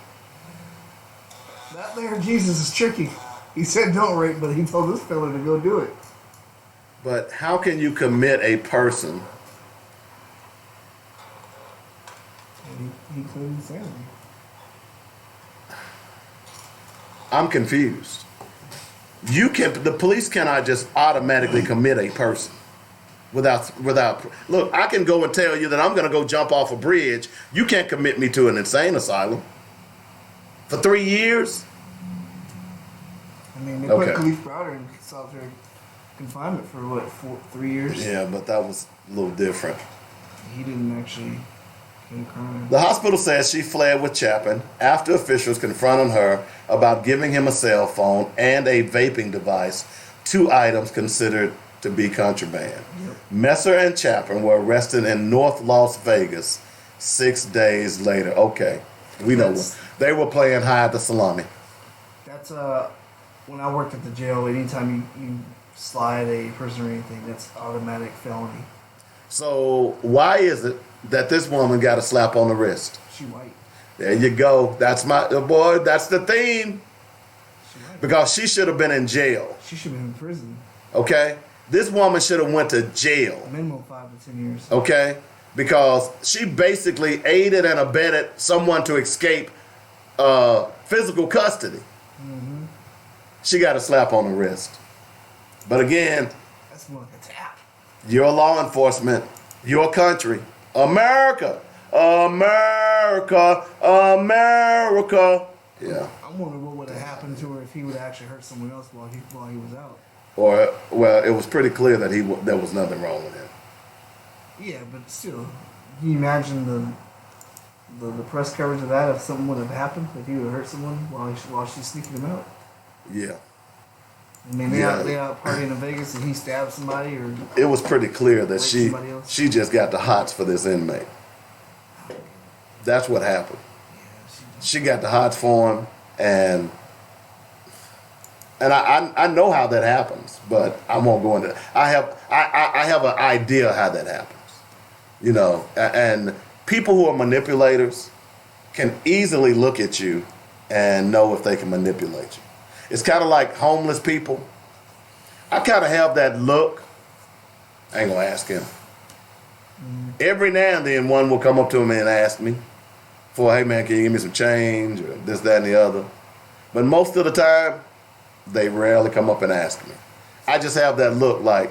D: That there Jesus is tricky. He said don't rape, but he told this fella to go do it.
A: But how can you commit a person?
D: He couldn't insanity.
A: I'm confused. The police cannot just automatically commit a person without. Look, I can go and tell you that I'm going to go jump off a bridge. You can't commit me to an insane asylum for 3 years.
D: I mean, they put Khalif Browder in solitary confinement for what, 3 years?
A: Yeah, but that was a little different.
D: He didn't actually commit a crime.
A: The hospital says she fled with Chapin after officials confronted her about giving him a cell phone and a vaping device, 2 items considered to be contraband. Yep. Messer and Chapin were arrested in North Las Vegas 6 days later. Okay, we know
D: That's-
A: they were playing hide the salami.
D: That's when I worked at the jail. Anytime you slide a person or anything, that's automatic felony.
A: So why is it that this woman got a slap on the wrist?
D: She white.
A: There you go. That's boy. That's the theme.
D: She white.
A: Because she should have been in jail.
D: She should have been in prison.
A: Okay, this woman should have went to jail.
D: Minimum 5 to 10 years.
A: Okay, because she basically aided and abetted someone to escape physical custody.
D: Mm-hmm.
A: She got a slap on the wrist. But again,
D: That's more like a tap.
A: your law enforcement, your country, America, America, America. Yeah.
D: I wonder what would have happened to her if he would have actually hurt someone else while he was out.
A: Or well, it was pretty clear that there was nothing wrong with him.
D: Yeah, but still, can you imagine the press coverage of that if something would have happened, if he would have hurt someone while she's sneaking him out?
A: Yeah.
D: I mean, they out partying in Vegas and he stabbed somebody or
A: It was pretty clear that
D: raped somebody else.
A: she just got the hots for this inmate. That's what happened. She got the hots for him, and I know how that happens, but I won't go into. I have an idea how that happens, you know. And people who are manipulators can easily look at you and know if they can manipulate you. It's kind of like homeless people. I kind of have that look. I ain't gonna ask him. Every now and then, one will come up to me and ask me for, hey man, can you give me some change or this, that, and the other. But most of the time, they rarely come up and ask me. I just have that look like,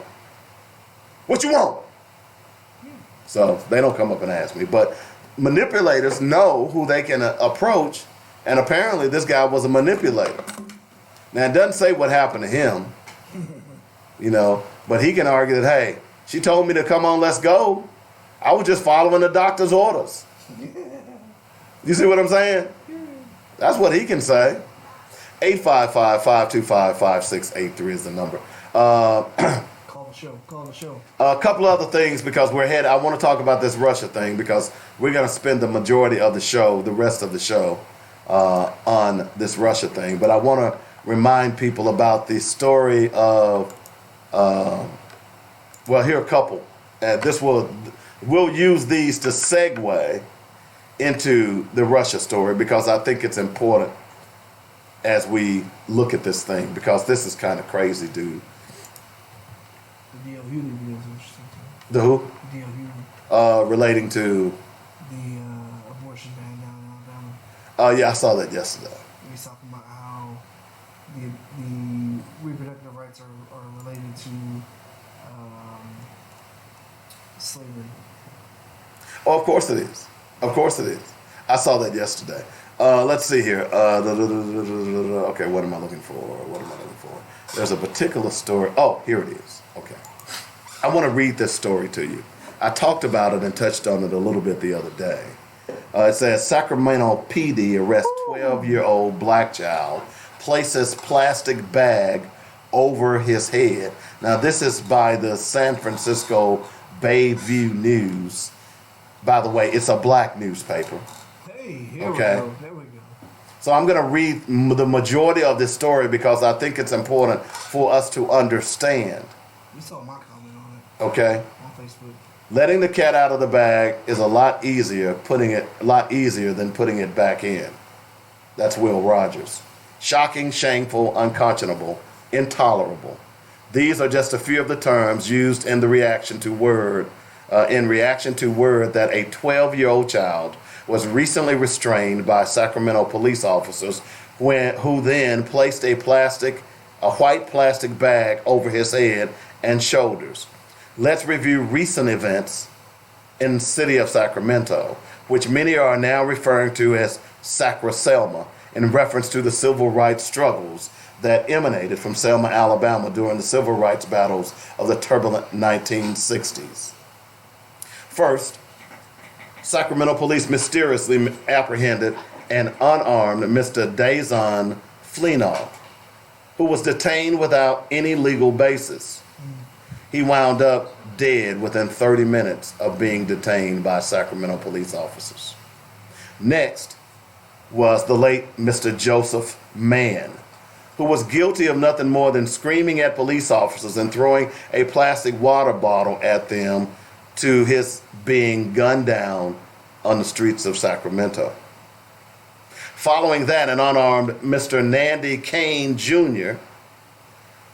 A: what you want? So they don't come up and ask me. But manipulators know who they can approach, and apparently this guy was a manipulator. Now it doesn't say what happened to him, you know, but he can argue that, hey, she told me to come on, let's go. I was just following the doctor's orders. You see what I'm saying? That's what he can say. 855-525-5683 is the number.
D: Call the show.
A: A couple other things because we're ahead. I want to talk about this Russia thing because we're going to spend the majority of the show, the rest of the show, on this Russia thing. But I want to remind people about the story of, well, here are a couple. We'll use these to segue into the Russia story because I think it's important as we look at this thing because this is kind of crazy, dude.
D: The D.L. Hewley video is interesting too.
A: The who?
D: D.L. Hewley.
A: Relating to?
D: The abortion ban down in Alabama.
A: Yeah, I saw that yesterday.
D: He's talking about how the reproductive rights are related to slavery.
A: Oh, of course it is. Of course it is. I saw that yesterday. Let's see here. Okay, what am I looking for? There's a particular story. Oh, here it is. Okay. I want to read this story to you. I talked about it and touched on it a little bit the other day. It says Sacramento PD arrests 12-year-old black child, places plastic bag over his head. Now, this is by the San Francisco Bayview News. By the way, it's a black newspaper.
D: Hey, here
A: Okay.
D: we go. There we go.
A: So I'm going to read the majority of this story because I think it's important for us to understand.
D: You saw my comment on it
A: Okay?
D: on Facebook.
A: Letting the cat out of the bag is a lot easier than putting it back in. That's Will Rogers. Shocking, shameful, unconscionable, intolerable. These are just a few of the terms used in reaction to word that a 12-year-old child was recently restrained by Sacramento police officers who then placed a white plastic bag over his head and shoulders. Let's review recent events in the city of Sacramento, which many are now referring to as Sacra Selma, in reference to the civil rights struggles that emanated from Selma, Alabama during the civil rights battles of the turbulent 1960s. First, Sacramento police mysteriously apprehended an unarmed Mr. Dazon Fleenaw, who was detained without any legal basis. He wound up dead within 30 minutes of being detained by Sacramento police officers. Next was the late Mr. Joseph Mann, who was guilty of nothing more than screaming at police officers and throwing a plastic water bottle at them to his being gunned down on the streets of Sacramento. Following that, an unarmed Mr. Nandy Kane Jr.,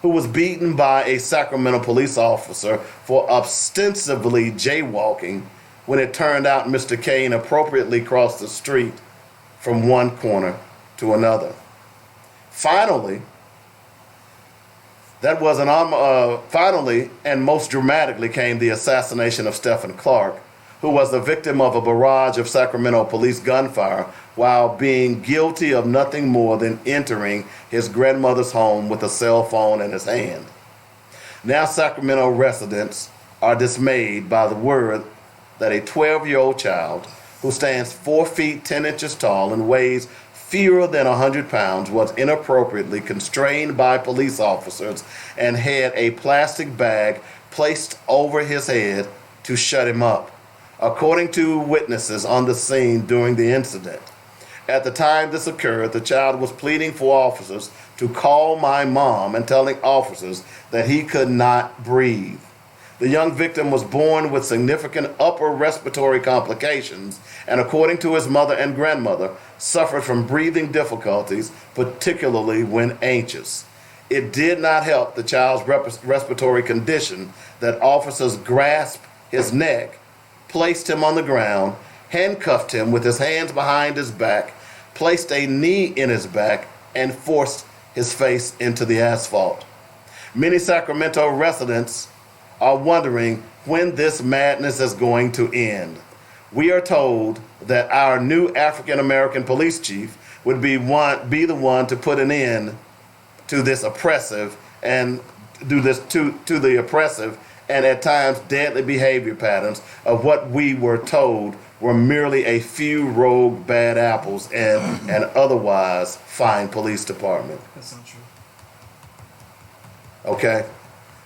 A: who was beaten by a Sacramento police officer for ostensibly jaywalking when it turned out Mr. Kane appropriately crossed the street from one corner to another. Finally, finally and most dramatically came the assassination of Stephen Clark, who was the victim of a barrage of Sacramento police gunfire while being guilty of nothing more than entering his grandmother's home with a cell phone in his hand. Now Sacramento residents are dismayed by the word that a 12-year-old child who stands 4 feet 10 inches tall and weighs fewer than 100 pounds was inappropriately constrained by police officers and had a plastic bag placed over his head to shut him up, according to witnesses on the scene during the incident. At the time this occurred, the child was pleading for officers to call my mom and telling officers that he could not breathe. The young victim was born with significant upper respiratory complications and, according to his mother and grandmother, suffered from breathing difficulties, particularly when anxious. It did not help the child's respiratory condition that officers grasped his neck, placed him on the ground, handcuffed him with his hands behind his back, placed a knee in his back, and forced his face into the asphalt. Many Sacramento residents are wondering when this madness is going to end. We are told that our new African American police chief would be the one to put an end to this oppressive and do this to the oppressive and at times deadly behavior patterns of what we were told were merely a few rogue bad apples in an otherwise fine police department.
D: That's not true.
A: Okay?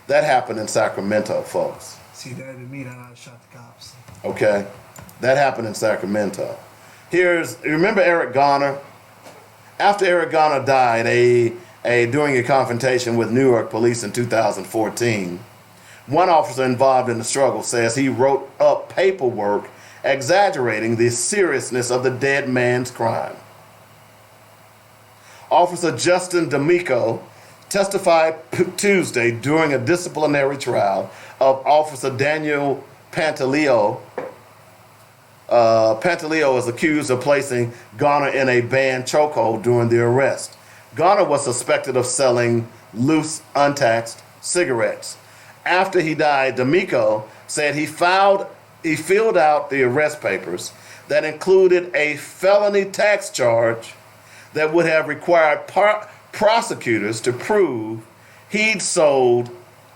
A: That happened in Sacramento, folks.
D: See, that didn't mean I shot the cops.
A: Okay? That happened in Sacramento. Remember Eric Garner? After Eric Garner died during a confrontation with New York police in 2014, one officer involved in the struggle says he wrote up paperwork exaggerating the seriousness of the dead man's crime. Officer Justin D'Amico testified Tuesday during a disciplinary trial of Officer Daniel Pantaleo. Pantaleo is accused of placing Garner in a banned chokehold during the arrest. Garner was suspected of selling loose, untaxed cigarettes. After he died, D'Amico said he filled out the arrest papers that included a felony tax charge that would have required prosecutors to prove he'd sold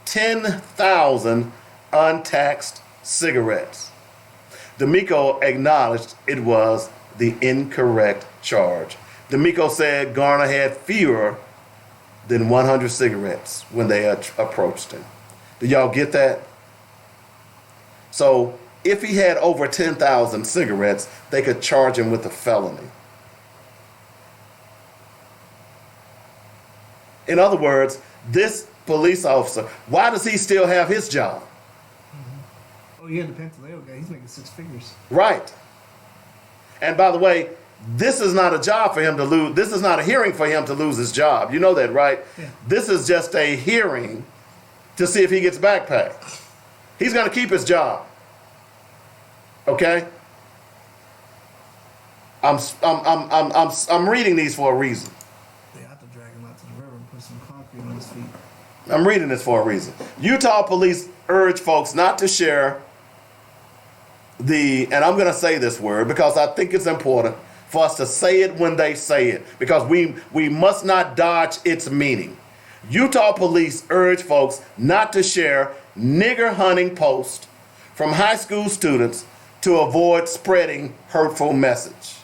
A: 10,000 untaxed cigarettes. D'Amico acknowledged it was the incorrect charge. D'Amico said Garner had fewer than 100 cigarettes when they approached him. Do y'all get that? So if he had over 10,000 cigarettes, they could charge him with a felony. In other words, this police officer, why does he still have his job?
D: Oh, yeah, the Pantaleo guy, he's making 6 figures.
A: Right. And by the way, this is not a job for him to lose. This is not a hearing for him to lose his job. You know that, right?
D: Yeah.
A: This is just a hearing to see if he gets back pay. He's going to keep his job. Okay? I'm reading these for a reason.
D: They have to drag him out to the river and put some concrete on his feet.
A: I'm reading this for a reason. Utah police urge folks not to share and I'm going to say this word because I think it's important for us to say it when they say it, because we must not dodge its meaning. Utah police urge folks not to share nigger hunting posts from high school students to avoid spreading hurtful message.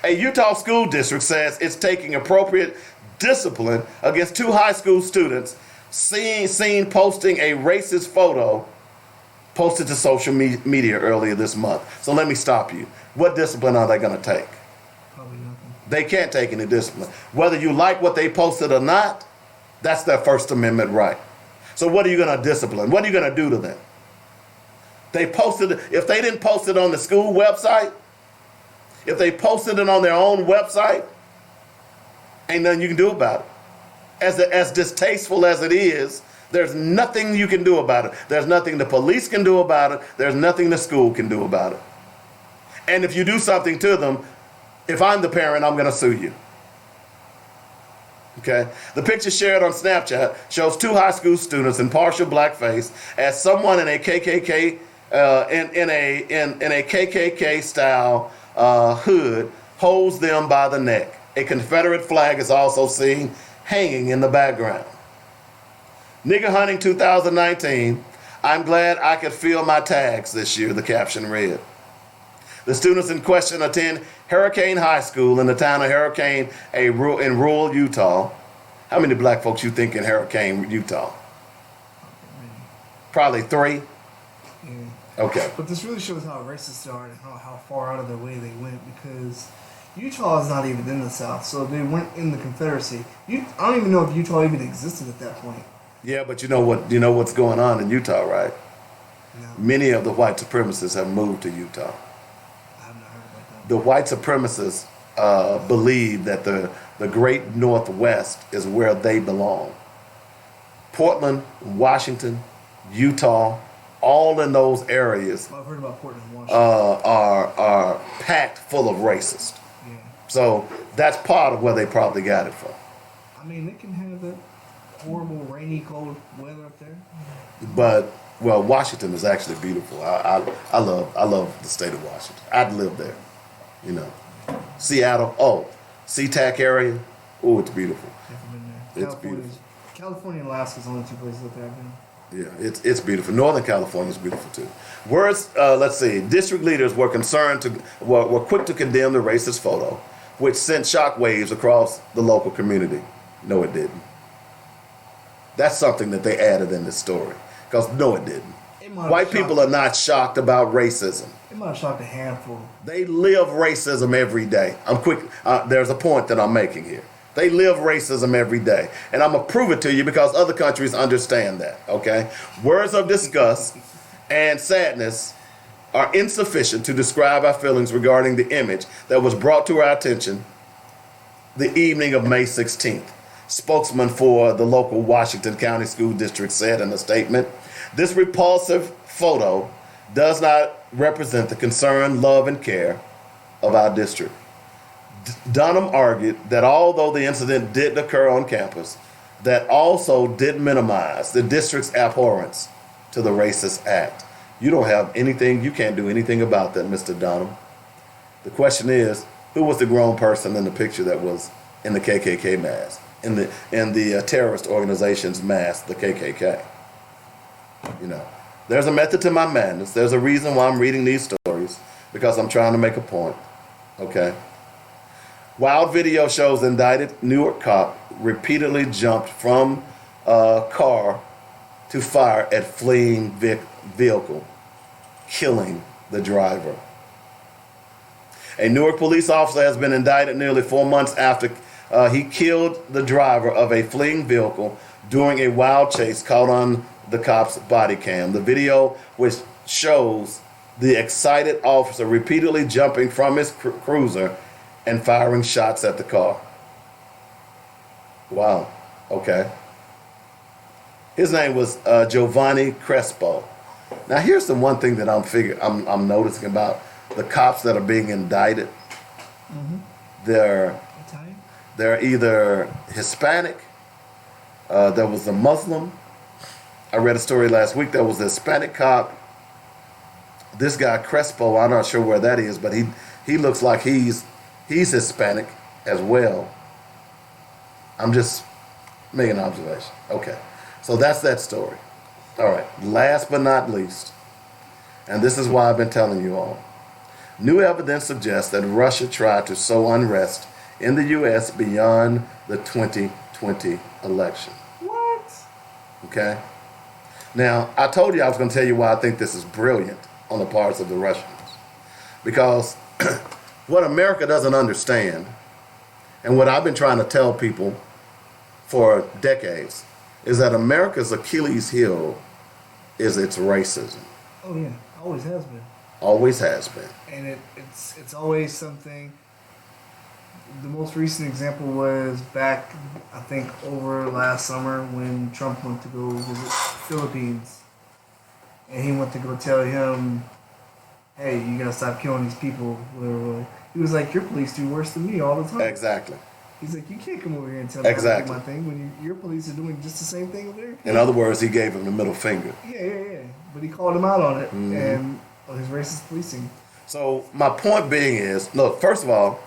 A: A Utah school district says it's taking appropriate discipline against 2 high school students seen posting a racist photo posted to social media earlier this month. So let me stop you. What discipline are they going to take?
D: Probably nothing.
A: They can't take any discipline. Whether you like what they posted or not, that's their First Amendment right. So what are you going to discipline? What are you going to do to them? They posted it. If they didn't post it on the school website, if they posted it on their own website, ain't nothing you can do about it. As distasteful as it is, there's nothing you can do about it. There's nothing the police can do about it. There's nothing the school can do about it. And if you do something to them, if I'm the parent, I'm going to sue you. Okay? The picture shared on Snapchat shows 2 high school students in partial blackface as someone in a KKK in a KKK style hood holds them by the neck. A Confederate flag is also seen hanging in the background. Nigger hunting 2019. I'm glad I could feel my tags this year, the caption read. The students in question attend Hurricane High School in the town of Hurricane in rural Utah. How many black folks you think in Hurricane, Utah? Probably 3.
D: Yeah.
A: Okay.
D: But this really shows how racist they are and how far out of their way they went, because Utah is not even in the South, so they weren't in the Confederacy. I don't even know if Utah even existed at that point.
A: Yeah, but you know what's going on in Utah, right?
D: No.
A: Many of the white supremacists have moved to Utah.
D: I have not heard about that.
A: The white supremacists believe that the great Northwest is where they belong. Portland, Washington, Utah, all in those areas
D: I've heard about Portland, Washington.
A: are packed full of racists.
D: Yeah.
A: So that's part of where they probably got it from.
D: I mean, they can have that horrible, rainy, cold weather up there.
A: But well, Washington is actually beautiful. I love the state of Washington. I'd live there. You know, Seattle. SeaTac area. Oh, it's beautiful.
D: Never been there.
A: It's beautiful.
D: California and Alaska is the only 2 places up there I've been.
A: Yeah, it's beautiful. Northern California is beautiful too. Let's see. District leaders were were quick to condemn the racist photo, which sent shockwaves across the local community. No, it didn't. That's something that they added in this story. Because no, it didn't. White people are not shocked about racism.
D: It might have shocked a handful.
A: They live racism every day. There's a point that I'm making here. They live racism every day. And I'm going to prove it to you because other countries understand that, okay? Words of disgust and sadness are insufficient to describe our feelings regarding the image that was brought to our attention the evening of May 16th. Spokesman for the local Washington County School District said in a statement, "This repulsive photo does not represent the concern, love, and care of our district." Dunham argued that although the incident did occur on campus, that also did minimize the district's abhorrence to the racist act. You can't do anything about that, Mr. Dunham. The question is, who was the grown person in the picture that was in the KKK mask, in the terrorist organization's mask, the KKK? You know, there's a method to my madness. There's a reason why I'm reading these stories, because I'm trying to make a point, okay? Wild video shows indicted Newark cop repeatedly jumped from a car to fire at fleeing vehicle, killing the driver. A Newark police officer has been indicted nearly 4 months after he killed the driver of a fleeing vehicle during a wild chase caught on the cop's body cam. The video, which shows the excited officer repeatedly jumping from his cruiser and firing shots at the car. Wow. Okay. His name was Giovanni Crespo. Now here's the one thing that I'm noticing about the cops that are being indicted.
D: Mm-hmm.
A: They're either Hispanic. There was a Muslim. I read a story last week. There was a Hispanic cop. This guy Crespo, I'm not sure where that is, but he looks like he's Hispanic as well. I'm just making an observation. Okay. So that's that story. All right. Last but not least, and this is why I've been telling you all, new evidence suggests that Russia tried to sow unrest in the U.S. beyond the 2020 election.
D: What?
A: Okay? Now, I told you I was going to tell you why I think this is brilliant on the parts of the Russians. Because what America doesn't understand, and what I've been trying to tell people for decades, is that America's Achilles heel is its racism.
D: Oh yeah, always has been.
A: Always has been.
D: And it's always something. The most recent example was back, I think, over last summer when Trump went to go visit Philippines, and he went to go tell him, "Hey, you gotta stop killing these people." Whatever. He was like, "Your police do worse than me all the time."
A: Exactly.
D: He's like, "You can't come over here and tell me how to do
A: Exactly.
D: my thing when your police are doing just the same thing over there."
A: In other words, he gave him the middle finger.
D: Yeah. But he called him out on it
A: Mm-hmm.
D: and on his racist policing.
A: So my point being is, look, first of all,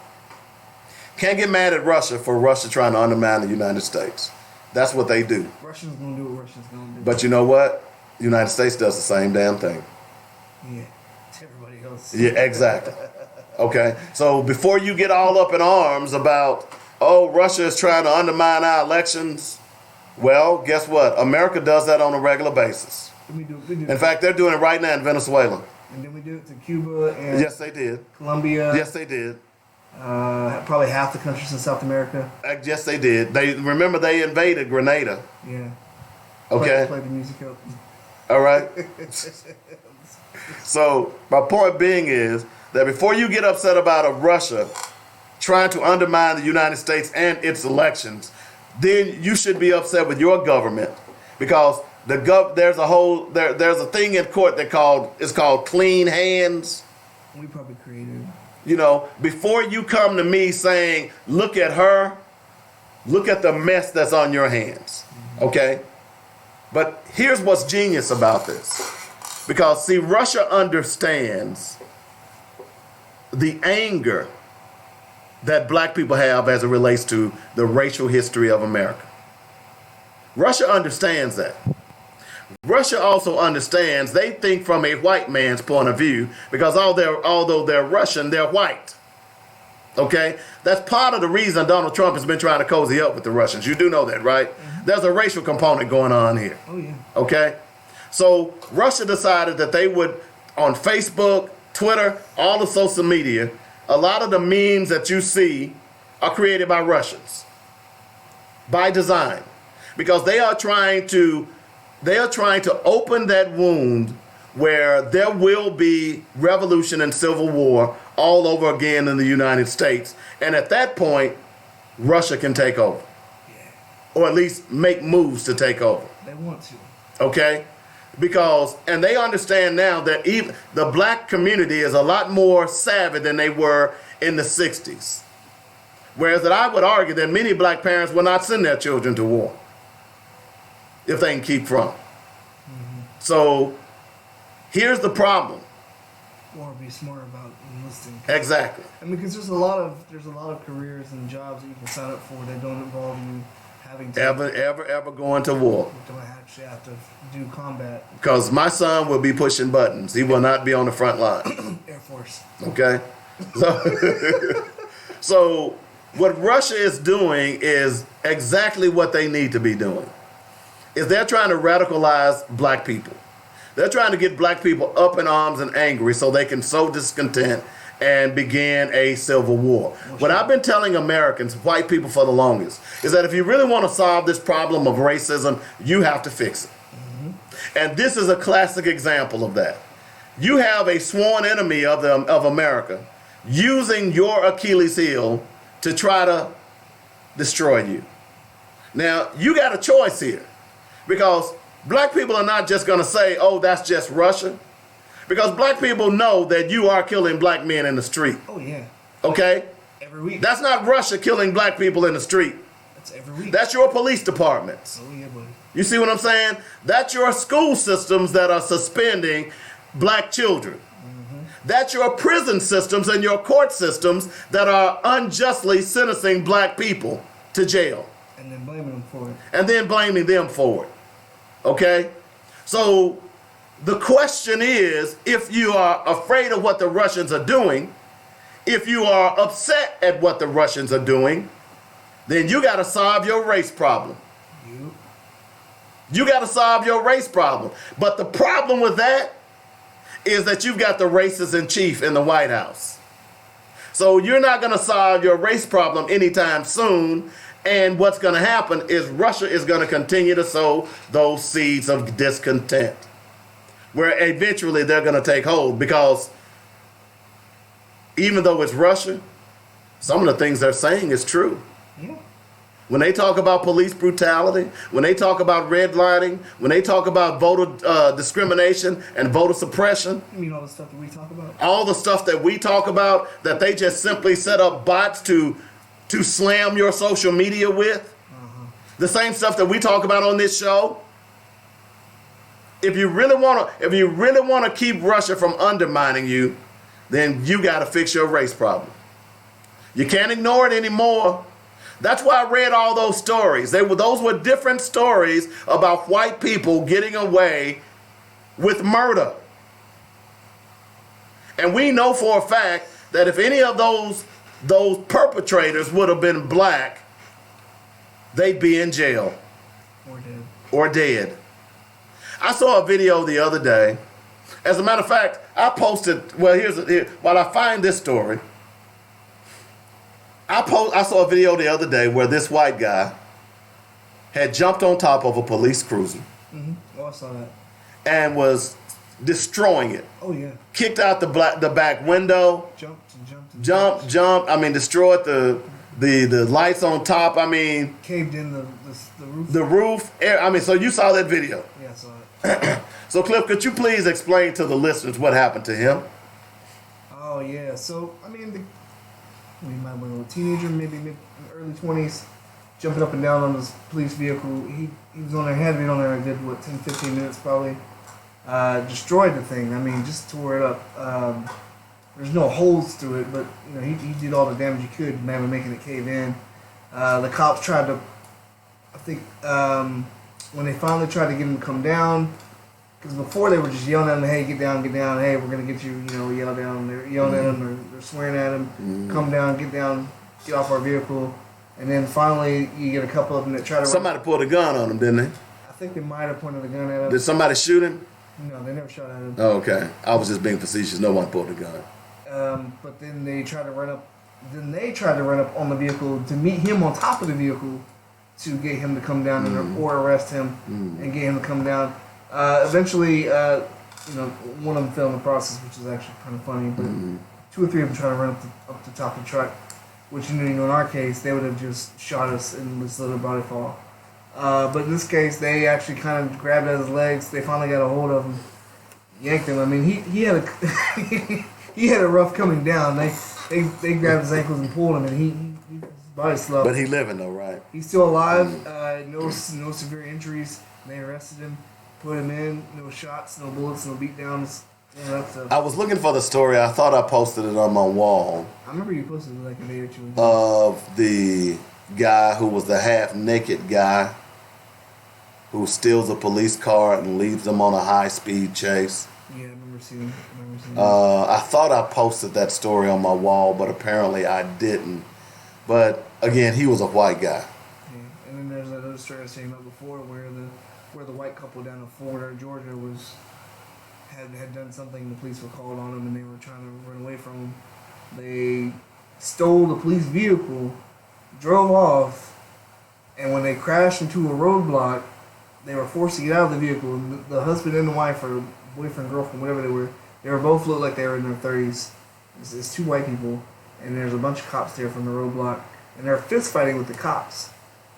A: can't get mad at Russia for Russia trying to undermine the United States. That's what they do.
D: Russians gonna do what Russians gonna do.
A: But you know what? The United States does the same damn thing.
D: Yeah, to everybody else.
A: Yeah, exactly. Okay? So before you get all up in arms about, oh, Russia is trying to undermine our elections, well, guess what? America does that on a regular basis.
D: We do
A: In fact, they're doing it right now in Venezuela.
D: and then we do it to Cuba and
A: Yes, they did.
D: Colombia.
A: Yes, they did.
D: Probably half the countries in South America.
A: Yes, they did. They remember they invaded Grenada.
D: Yeah.
A: Okay.
D: Play the music up.
A: All right. So my point being is that before you get upset about a Russia trying to undermine the United States and its elections, then you should be upset with your government, because there's a thing in court that is called clean hands.
D: We probably created.
A: You know, before you come to me saying, look at her, look at the mess that's on your hands. Okay? But here's what's genius about this. Because, see, Russia understands the anger that black people have as it relates to the racial history of America. Russia understands that. Russia also understands, they think from a white man's point of view, because although they're Russian, they're white. Okay? That's part of the reason Donald Trump has been trying to cozy up with the Russians. You do know that, right? Mm-hmm. There's a racial component going on here.
D: Oh, yeah.
A: Okay? So Russia decided that they would, on Facebook, Twitter, all the social media, a lot of the memes that you see are created by Russians. By design. Because they are trying to open that wound where there will be revolution and civil war all over again in the United States. And at that point, Russia can take over.
D: Yeah.
A: Or at least make moves to take over.
D: They want to.
A: Okay? And they understand now that even the black community is a lot more savvy than they were in the 60s. Whereas that I would argue that many black parents will not send their children to war if they can keep from. Mm-hmm. So here's the problem.
D: Or be smart about enlisting.
A: Exactly.
D: I mean, because there's a lot of careers and jobs that you can sign up for that don't involve you having to
A: ever going to war.
D: Don't actually have to do combat.
A: Because my son will be pushing buttons. He will not be on the front line.
D: Air Force.
A: Okay? So what Russia is doing is exactly what they need to be doing. Is they're trying to radicalize black people. They're trying to get black people up in arms and angry so they can sow discontent and begin a civil war. What I've been telling Americans, white people for the longest, is that if you really want to solve this problem of racism, you have to fix it. Mm-hmm. And this is a classic example of that. You have a sworn enemy of America using your Achilles heel to try to destroy you. Now, you got a choice here, because black people are not just going to say, oh, that's just Russia. Because black people know that you are killing black men in the street.
D: Oh, yeah.
A: Okay?
D: Every week.
A: That's not Russia killing black people in the street.
D: That's every week.
A: That's your police departments.
D: Oh, yeah, buddy.
A: You see what I'm saying? That's your school systems that are suspending black children. Mm-hmm. That's your prison systems and your court systems that are unjustly sentencing black people to jail.
D: And then blaming them for it.
A: And then blaming them for it. Okay? So the question is, if you are afraid of what the Russians are doing, if you are upset at what the Russians are doing, then you got to solve your race problem. You got to solve your race problem. But the problem with that is that you've got the racist in chief in the White House. So you're not going to solve your race problem anytime soon. And what's going to happen is Russia is going to continue to sow those seeds of discontent, where eventually they're going to take hold, because even though it's Russia, some of the things they're saying is true.
D: Yeah.
A: When they talk about police brutality, when they talk about redlining, when they talk about voter discrimination and voter suppression,
D: You mean all the stuff that we talk about?
A: all the stuff that we talk about that they just simply set up bots to slam your social media with, the same stuff that we talk about on this show. If you really want to keep Russia from undermining you, then you got to fix your race problem. You can't ignore it anymore. That's why I read all those stories. Those were different stories about white people getting away with murder. And we know for a fact that if any of those perpetrators would have been black, they'd be in jail. Or dead. I saw a video the other day. As a matter of fact, I posted, while I find this story, I saw a video the other day where this white guy had jumped on top of a police cruiser.
D: Mm-hmm. Oh, I saw that.
A: And was destroying it.
D: Oh, yeah.
A: Kicked out the back window. Jumped. I mean, destroyed the lights on top. I mean,
D: caved in the roof.
A: The roof. I mean, so you saw that video.
D: Yeah, I saw it.
A: So, Cliff, could you please explain to the listeners what happened to him?
D: Oh, yeah. So, I mean, we might have been a teenager, maybe early 20s, jumping up and down on this police vehicle. He was on there, had been on there a good, 10, 15 minutes probably. Destroyed the thing. I mean, just tore it up. There's no holes through it, but he did all the damage he could, never making it cave in. The cops tried to, I think, when they finally tried to get him to come down, because before they were just yelling at him, hey, get down, hey, we're going to get you, yell down. They're yelling at him, they're swearing at him, come down, get off our vehicle. And then finally, you get a couple of them that try to
A: Somebody pulled a gun on him, didn't they?
D: I think they might have pointed a gun at him.
A: Did somebody shoot him?
D: No, they never shot at him.
A: Oh, okay. I was just being facetious. No one pulled a gun.
D: But then they tried to run up. Then they tried to run up on the vehicle to meet him on top of the vehicle to get him to come down or arrest him and get him to come down. Eventually, one of them fell in the process, which is actually kind of funny. But 2 or 3 of them tried to run up the top of the truck, which in our case they would have just shot us and just let our body fall. But in this case, they actually kind of grabbed at his legs. They finally got a hold of him, yanked him. I mean, he had a he had a rough coming down. They grabbed his ankles and pulled him, and his body's slow.
A: But he's living though, right?
D: He's still alive. No severe injuries. They arrested him, put him in. No shots, no bullets, no beatdowns.
A: I was looking for the story. I thought I posted it on my wall.
D: I remember you posted it like a day or two ago.
A: Of the guy who was the half-naked guy who steals a police car and leaves them on a high-speed chase.
D: Yeah, I remember seeing it.
A: I thought I posted that story on my wall, but apparently I didn't. But again, he was a white guy.
D: Yeah, and then there's that other story I was saying about before, where the white couple down in Florida, Georgia, had done something. The police were called on them, and they were trying to run away from them. They stole the police vehicle, drove off, and when they crashed into a roadblock, they were forced to get out of the vehicle. And the husband and the wife, or boyfriend, girlfriend, whatever they were both looked like they were in their 30s. It's 2 white people, and there's a bunch of cops there from the roadblock, and they're fist fighting with the cops.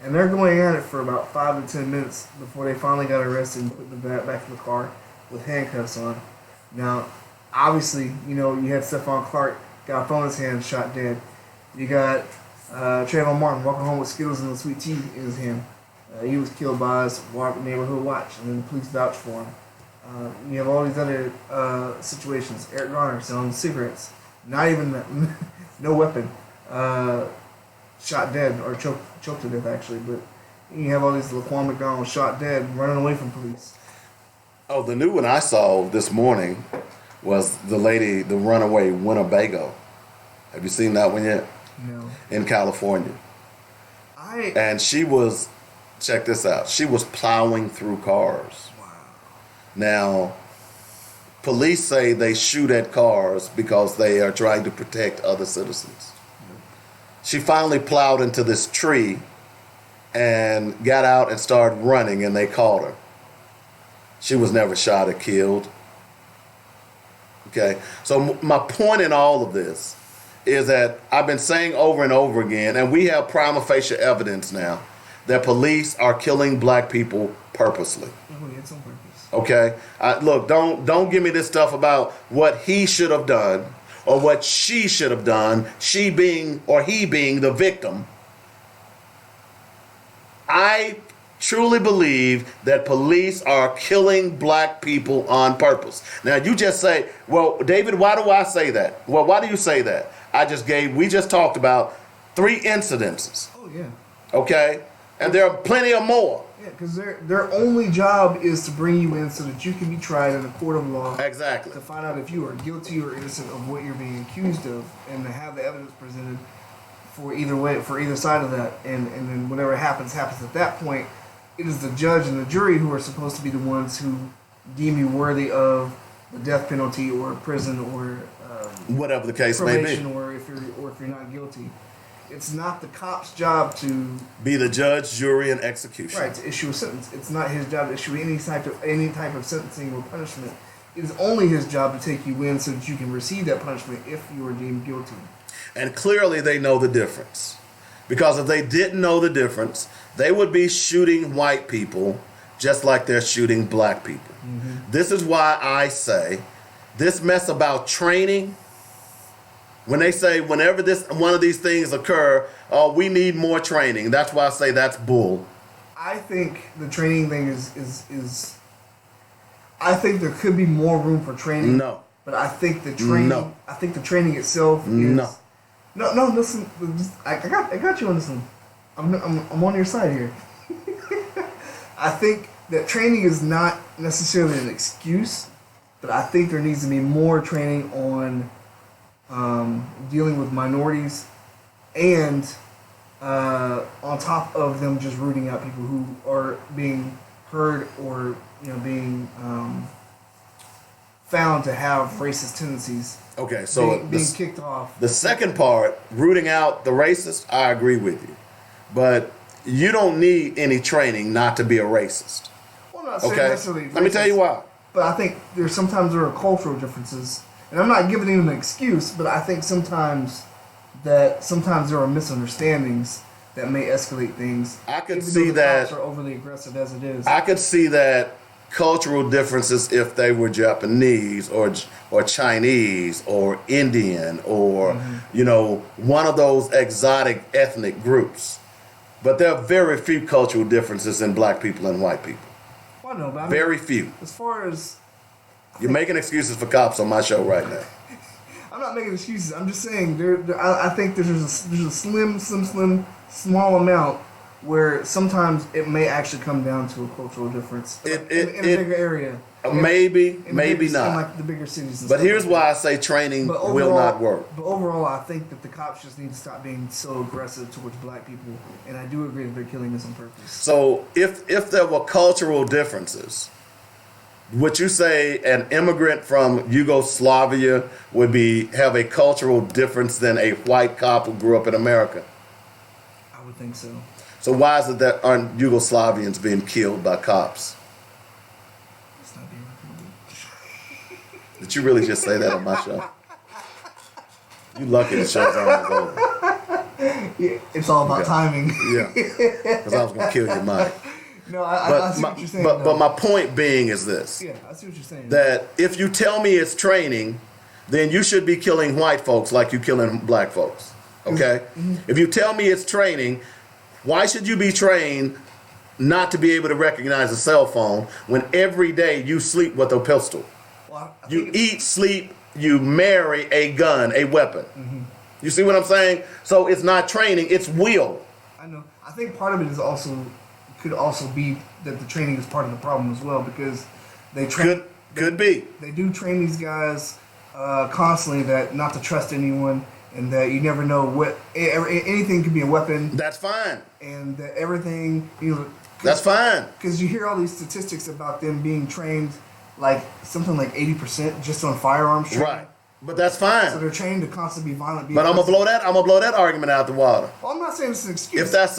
D: And they're going at it for about 5 to 10 minutes before they finally got arrested and put them back in the car with handcuffs on. Now, obviously, you had Stephon Clark, got a phone in his hand, shot dead. You got Trayvon Martin walking home with Skittles and a sweet tea in his hand. He was killed by his neighborhood watch, and then the police vouched for him. You have all these other situations. Eric Garner selling cigarettes, not even no weapon, shot dead or choked to death actually. But you have all these Laquan McDonald shot dead, running away from police.
A: Oh, the new one I saw this morning was the runaway Winnebago. Have you seen that one yet?
D: No.
A: In California. And she was check this out. She was plowing through cars. Now, police say they shoot at cars because they are trying to protect other citizens. She finally plowed into this tree and got out and started running, and they caught her. She was never shot or killed. Okay, so my point in all of this is that I've been saying over and over again, and we have prima facie evidence now, that police are killing black people purposely.
D: Oh, yeah, it's on purpose.
A: Okay, look, don't give me this stuff about what he should have done or what she should have done. She being or he being the victim. I truly believe that police are killing black people on purpose. Now you just say, well, David, why do I say that? Well, why do you say that? We just talked about 3 incidences.
D: Oh yeah.
A: Okay, and there are plenty of more.
D: Yeah, because their only job is to bring you in so that you can be tried in a court of law.
A: Exactly.
D: To find out if you are guilty or innocent of what you're being accused of, and to have the evidence presented for either way, for either side of that, and then whatever happens at that point. It is the judge and the jury who are supposed to be the ones who deem you worthy of the death penalty or prison or
A: whatever the case may be,
D: or if you're not guilty. It's not the cop's job to
A: be the judge, jury, and execution.
D: Right, to issue a sentence. It's not his job to issue any type of sentencing or punishment. It is only his job to take you in so that you can receive that punishment if you are deemed guilty.
A: And clearly they know the difference. Because if they didn't know the difference, they would be shooting white people just like they're shooting black people. Mm-hmm. This is why I say this mess about training, when they say whenever one of these things occur, we need more training. That's why I say that's bull.
D: I think the training thing is I think there could be more room for training.
A: No.
D: But I think the training I think the training itself is No, listen. I got you on this one. I'm on your side here. I think that training is not necessarily an excuse, but I think there needs to be more training on dealing with minorities, and on top of them just rooting out people who are being heard or being found to have racist tendencies.
A: Okay, so
D: being kicked off.
A: The second part, rooting out the racist, I agree with you. But you don't need any training not to be a racist.
D: Well, not necessarily racist.
A: Let me tell you why.
D: But I think sometimes there are cultural differences. And I'm not giving them an excuse, but I think sometimes there are misunderstandings that may escalate things.
A: I could
D: even
A: see
D: though the
A: that.
D: cops are overly aggressive as it is.
A: I could see that cultural differences if they were Japanese or Chinese or Indian or one of those exotic ethnic groups. But there are very few cultural differences in black people and white people.
D: Well, no, but
A: very few.
D: As far as
A: you're making excuses for cops on my show right now.
D: I'm not making excuses. I'm just saying I think there's a small amount where sometimes it may actually come down to a cultural difference in a bigger area.
A: Maybe not.
D: In like the bigger cities.
A: But here's why I say training will not work.
D: But overall, I think that the cops just need to stop being so aggressive towards black people, and I do agree that they're killing us on purpose.
A: So if there were cultural differences, would you say an immigrant from Yugoslavia would have a cultural difference than a white cop who grew up in America?
D: I would think so.
A: So why is it that aren't Yugoslavians being killed by cops?
D: It's not being recruited.
A: Did you really just say that on my show? You lucky the show's almost over.
D: Yeah, it's all about timing.
A: Yeah, because I was going to kill your mind.
D: No, I see what you're saying.
A: But my point being is this.
D: Yeah, I see what you're saying.
A: That if you tell me it's training, then you should be killing white folks like you're killing black folks. Okay? Mm-hmm. If you tell me it's training, why should you be trained not to be able to recognize a cell phone when every day you sleep with a pistol?
D: Well,
A: you eat, sleep, you marry a gun, a weapon. Mm-hmm. You see what I'm saying? So it's not training, it's will.
D: I know. I think part of it could also be that the training is part of the problem as well, because they train.
A: Could be.
D: They do train these guys constantly that not to trust anyone, and that you never know what anything could be a weapon.
A: That's fine.
D: And that everything,
A: That's fine.
D: Because you hear all these statistics about them being trained, like something like 80% just on firearms training.
A: Right. But that's fine.
D: So they're trained to constantly be violent.
A: But I'm gonna blow that argument out the water.
D: Well, I'm not saying it's an excuse.
A: If that's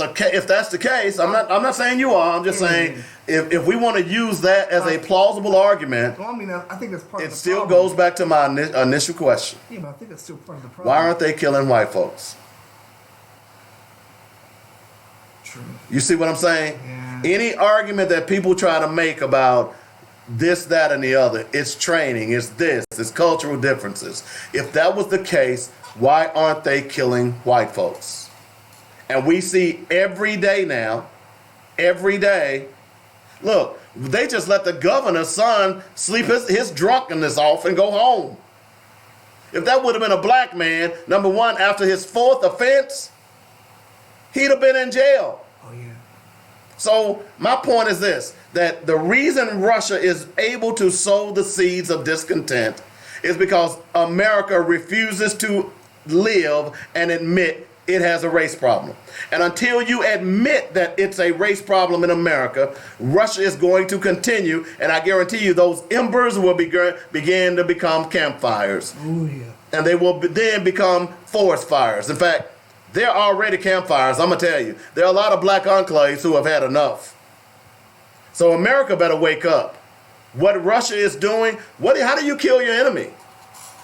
A: the case, I'm not saying you are. I'm just saying if we want to use that as a plausible argument,
D: well, I mean, I think that's part of
A: it
D: the
A: still
D: problem.
A: goes back to my initial question.
D: Yeah, but I think that's still part of the problem.
A: Why aren't they killing white folks?
D: True.
A: You see what I'm saying?
D: Yeah.
A: Any argument that people try to make about this, that, and the other, it's training, it's this, it's cultural differences. If that was the case, why aren't they killing white folks? And we see every day now, look, they just let the governor's son sleep his drunkenness off and go home. If that would have been a black man, number one, after his fourth offense, he'd have been in jail.
D: Oh, yeah.
A: So my point is this, that the reason Russia is able to sow the seeds of discontent is because America refuses to live and admit it has a race problem. And until you admit that it's a race problem in America, Russia is going to continue, and I guarantee you those embers will begin to become campfires.
D: Oh, yeah.
A: And they will then become forest fires. In fact, they're already campfires, I'm going to tell you. There are a lot of black enclaves who have had enough. So America better wake up. What Russia is doing, how do you kill your enemy?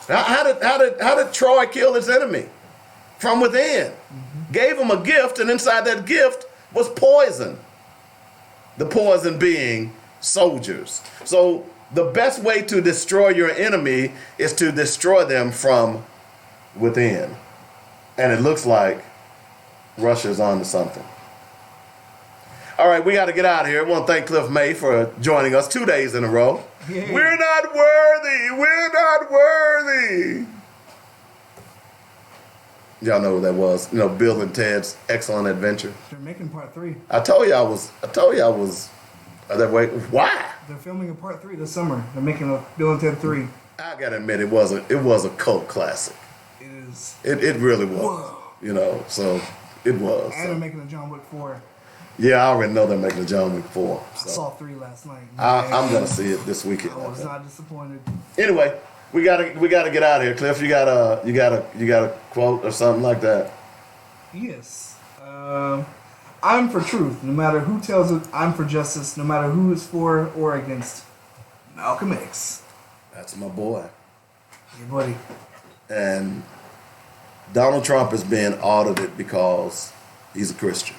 A: How did Troy kill his enemy? From within. Mm-hmm. Gave him a gift, and inside that gift was poison. The poison being soldiers. So the best way to destroy your enemy is to destroy them from within. And it looks like Russia's on to something. All right, we got to get out of here. I want to thank Cliff May for joining us 2 days in a row.
D: Yeah.
A: We're not worthy. We're not worthy. Y'all know who that was. You know, Bill and Ted's Excellent Adventure.
D: They're making part 3.
A: I told you I was. Why?
D: They're filming a part 3 this summer. They're making a Bill and Ted 3.
A: I gotta admit, it was a cult classic.
D: It is.
A: It really was.
D: Whoa.
A: You know, so it was.
D: And they're making a John Wick 4.
A: Yeah, I already know they're making a John Wick 4.
D: I
A: So.
D: saw 3 last night.
A: I'm gonna see it this weekend.
D: I was not disappointed.
A: Anyway, we gotta get out of here. Cliff, you got a quote or something like that?
D: Yes. I'm for truth, no matter who tells it. I'm for justice, no matter who is for or against. Malcolm X.
A: That's my boy.
D: Hey, buddy.
A: And Donald Trump is being audited because he's a Christian.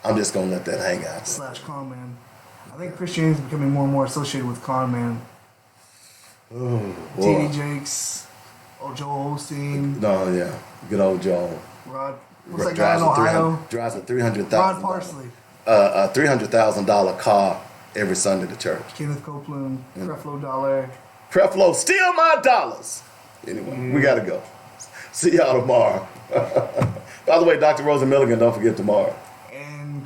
A: I'm just gonna let that hang out.
D: / con man. I think Christianity is becoming more and more associated with con man.
A: Oh, boy.
D: T.D. Jakes, Joel Osteen.
A: No, yeah, good old Joel.
D: Rod. What's that guy in Ohio?
A: Drives a $300,000.
D: Rod Parsley.
A: A $300,000 car every Sunday to church.
D: Kenneth Copeland. Creflo Dollar.
A: Creflo, steal my dollars. Anyway, we gotta go. See y'all tomorrow. By the way, Dr. Rosa Milligan, don't forget tomorrow.
D: And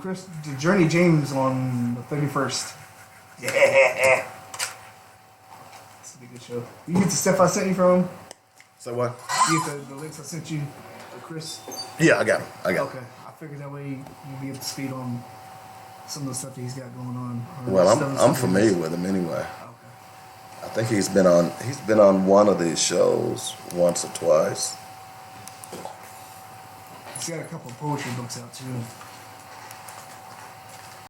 D: Journey James on the 31st. Yeah. It's a good show. You get the stuff I sent you from him?
A: So what?
D: You get the links I sent you to Chris?
A: Yeah, I got him.
D: Okay. I figured that way you'd be up to speed on some of the stuff that he's got going on.
A: Well, I'm familiar with him anyway.
D: Okay.
A: I think he's been on one of these shows once or twice.
D: He's got a couple of poetry books out too.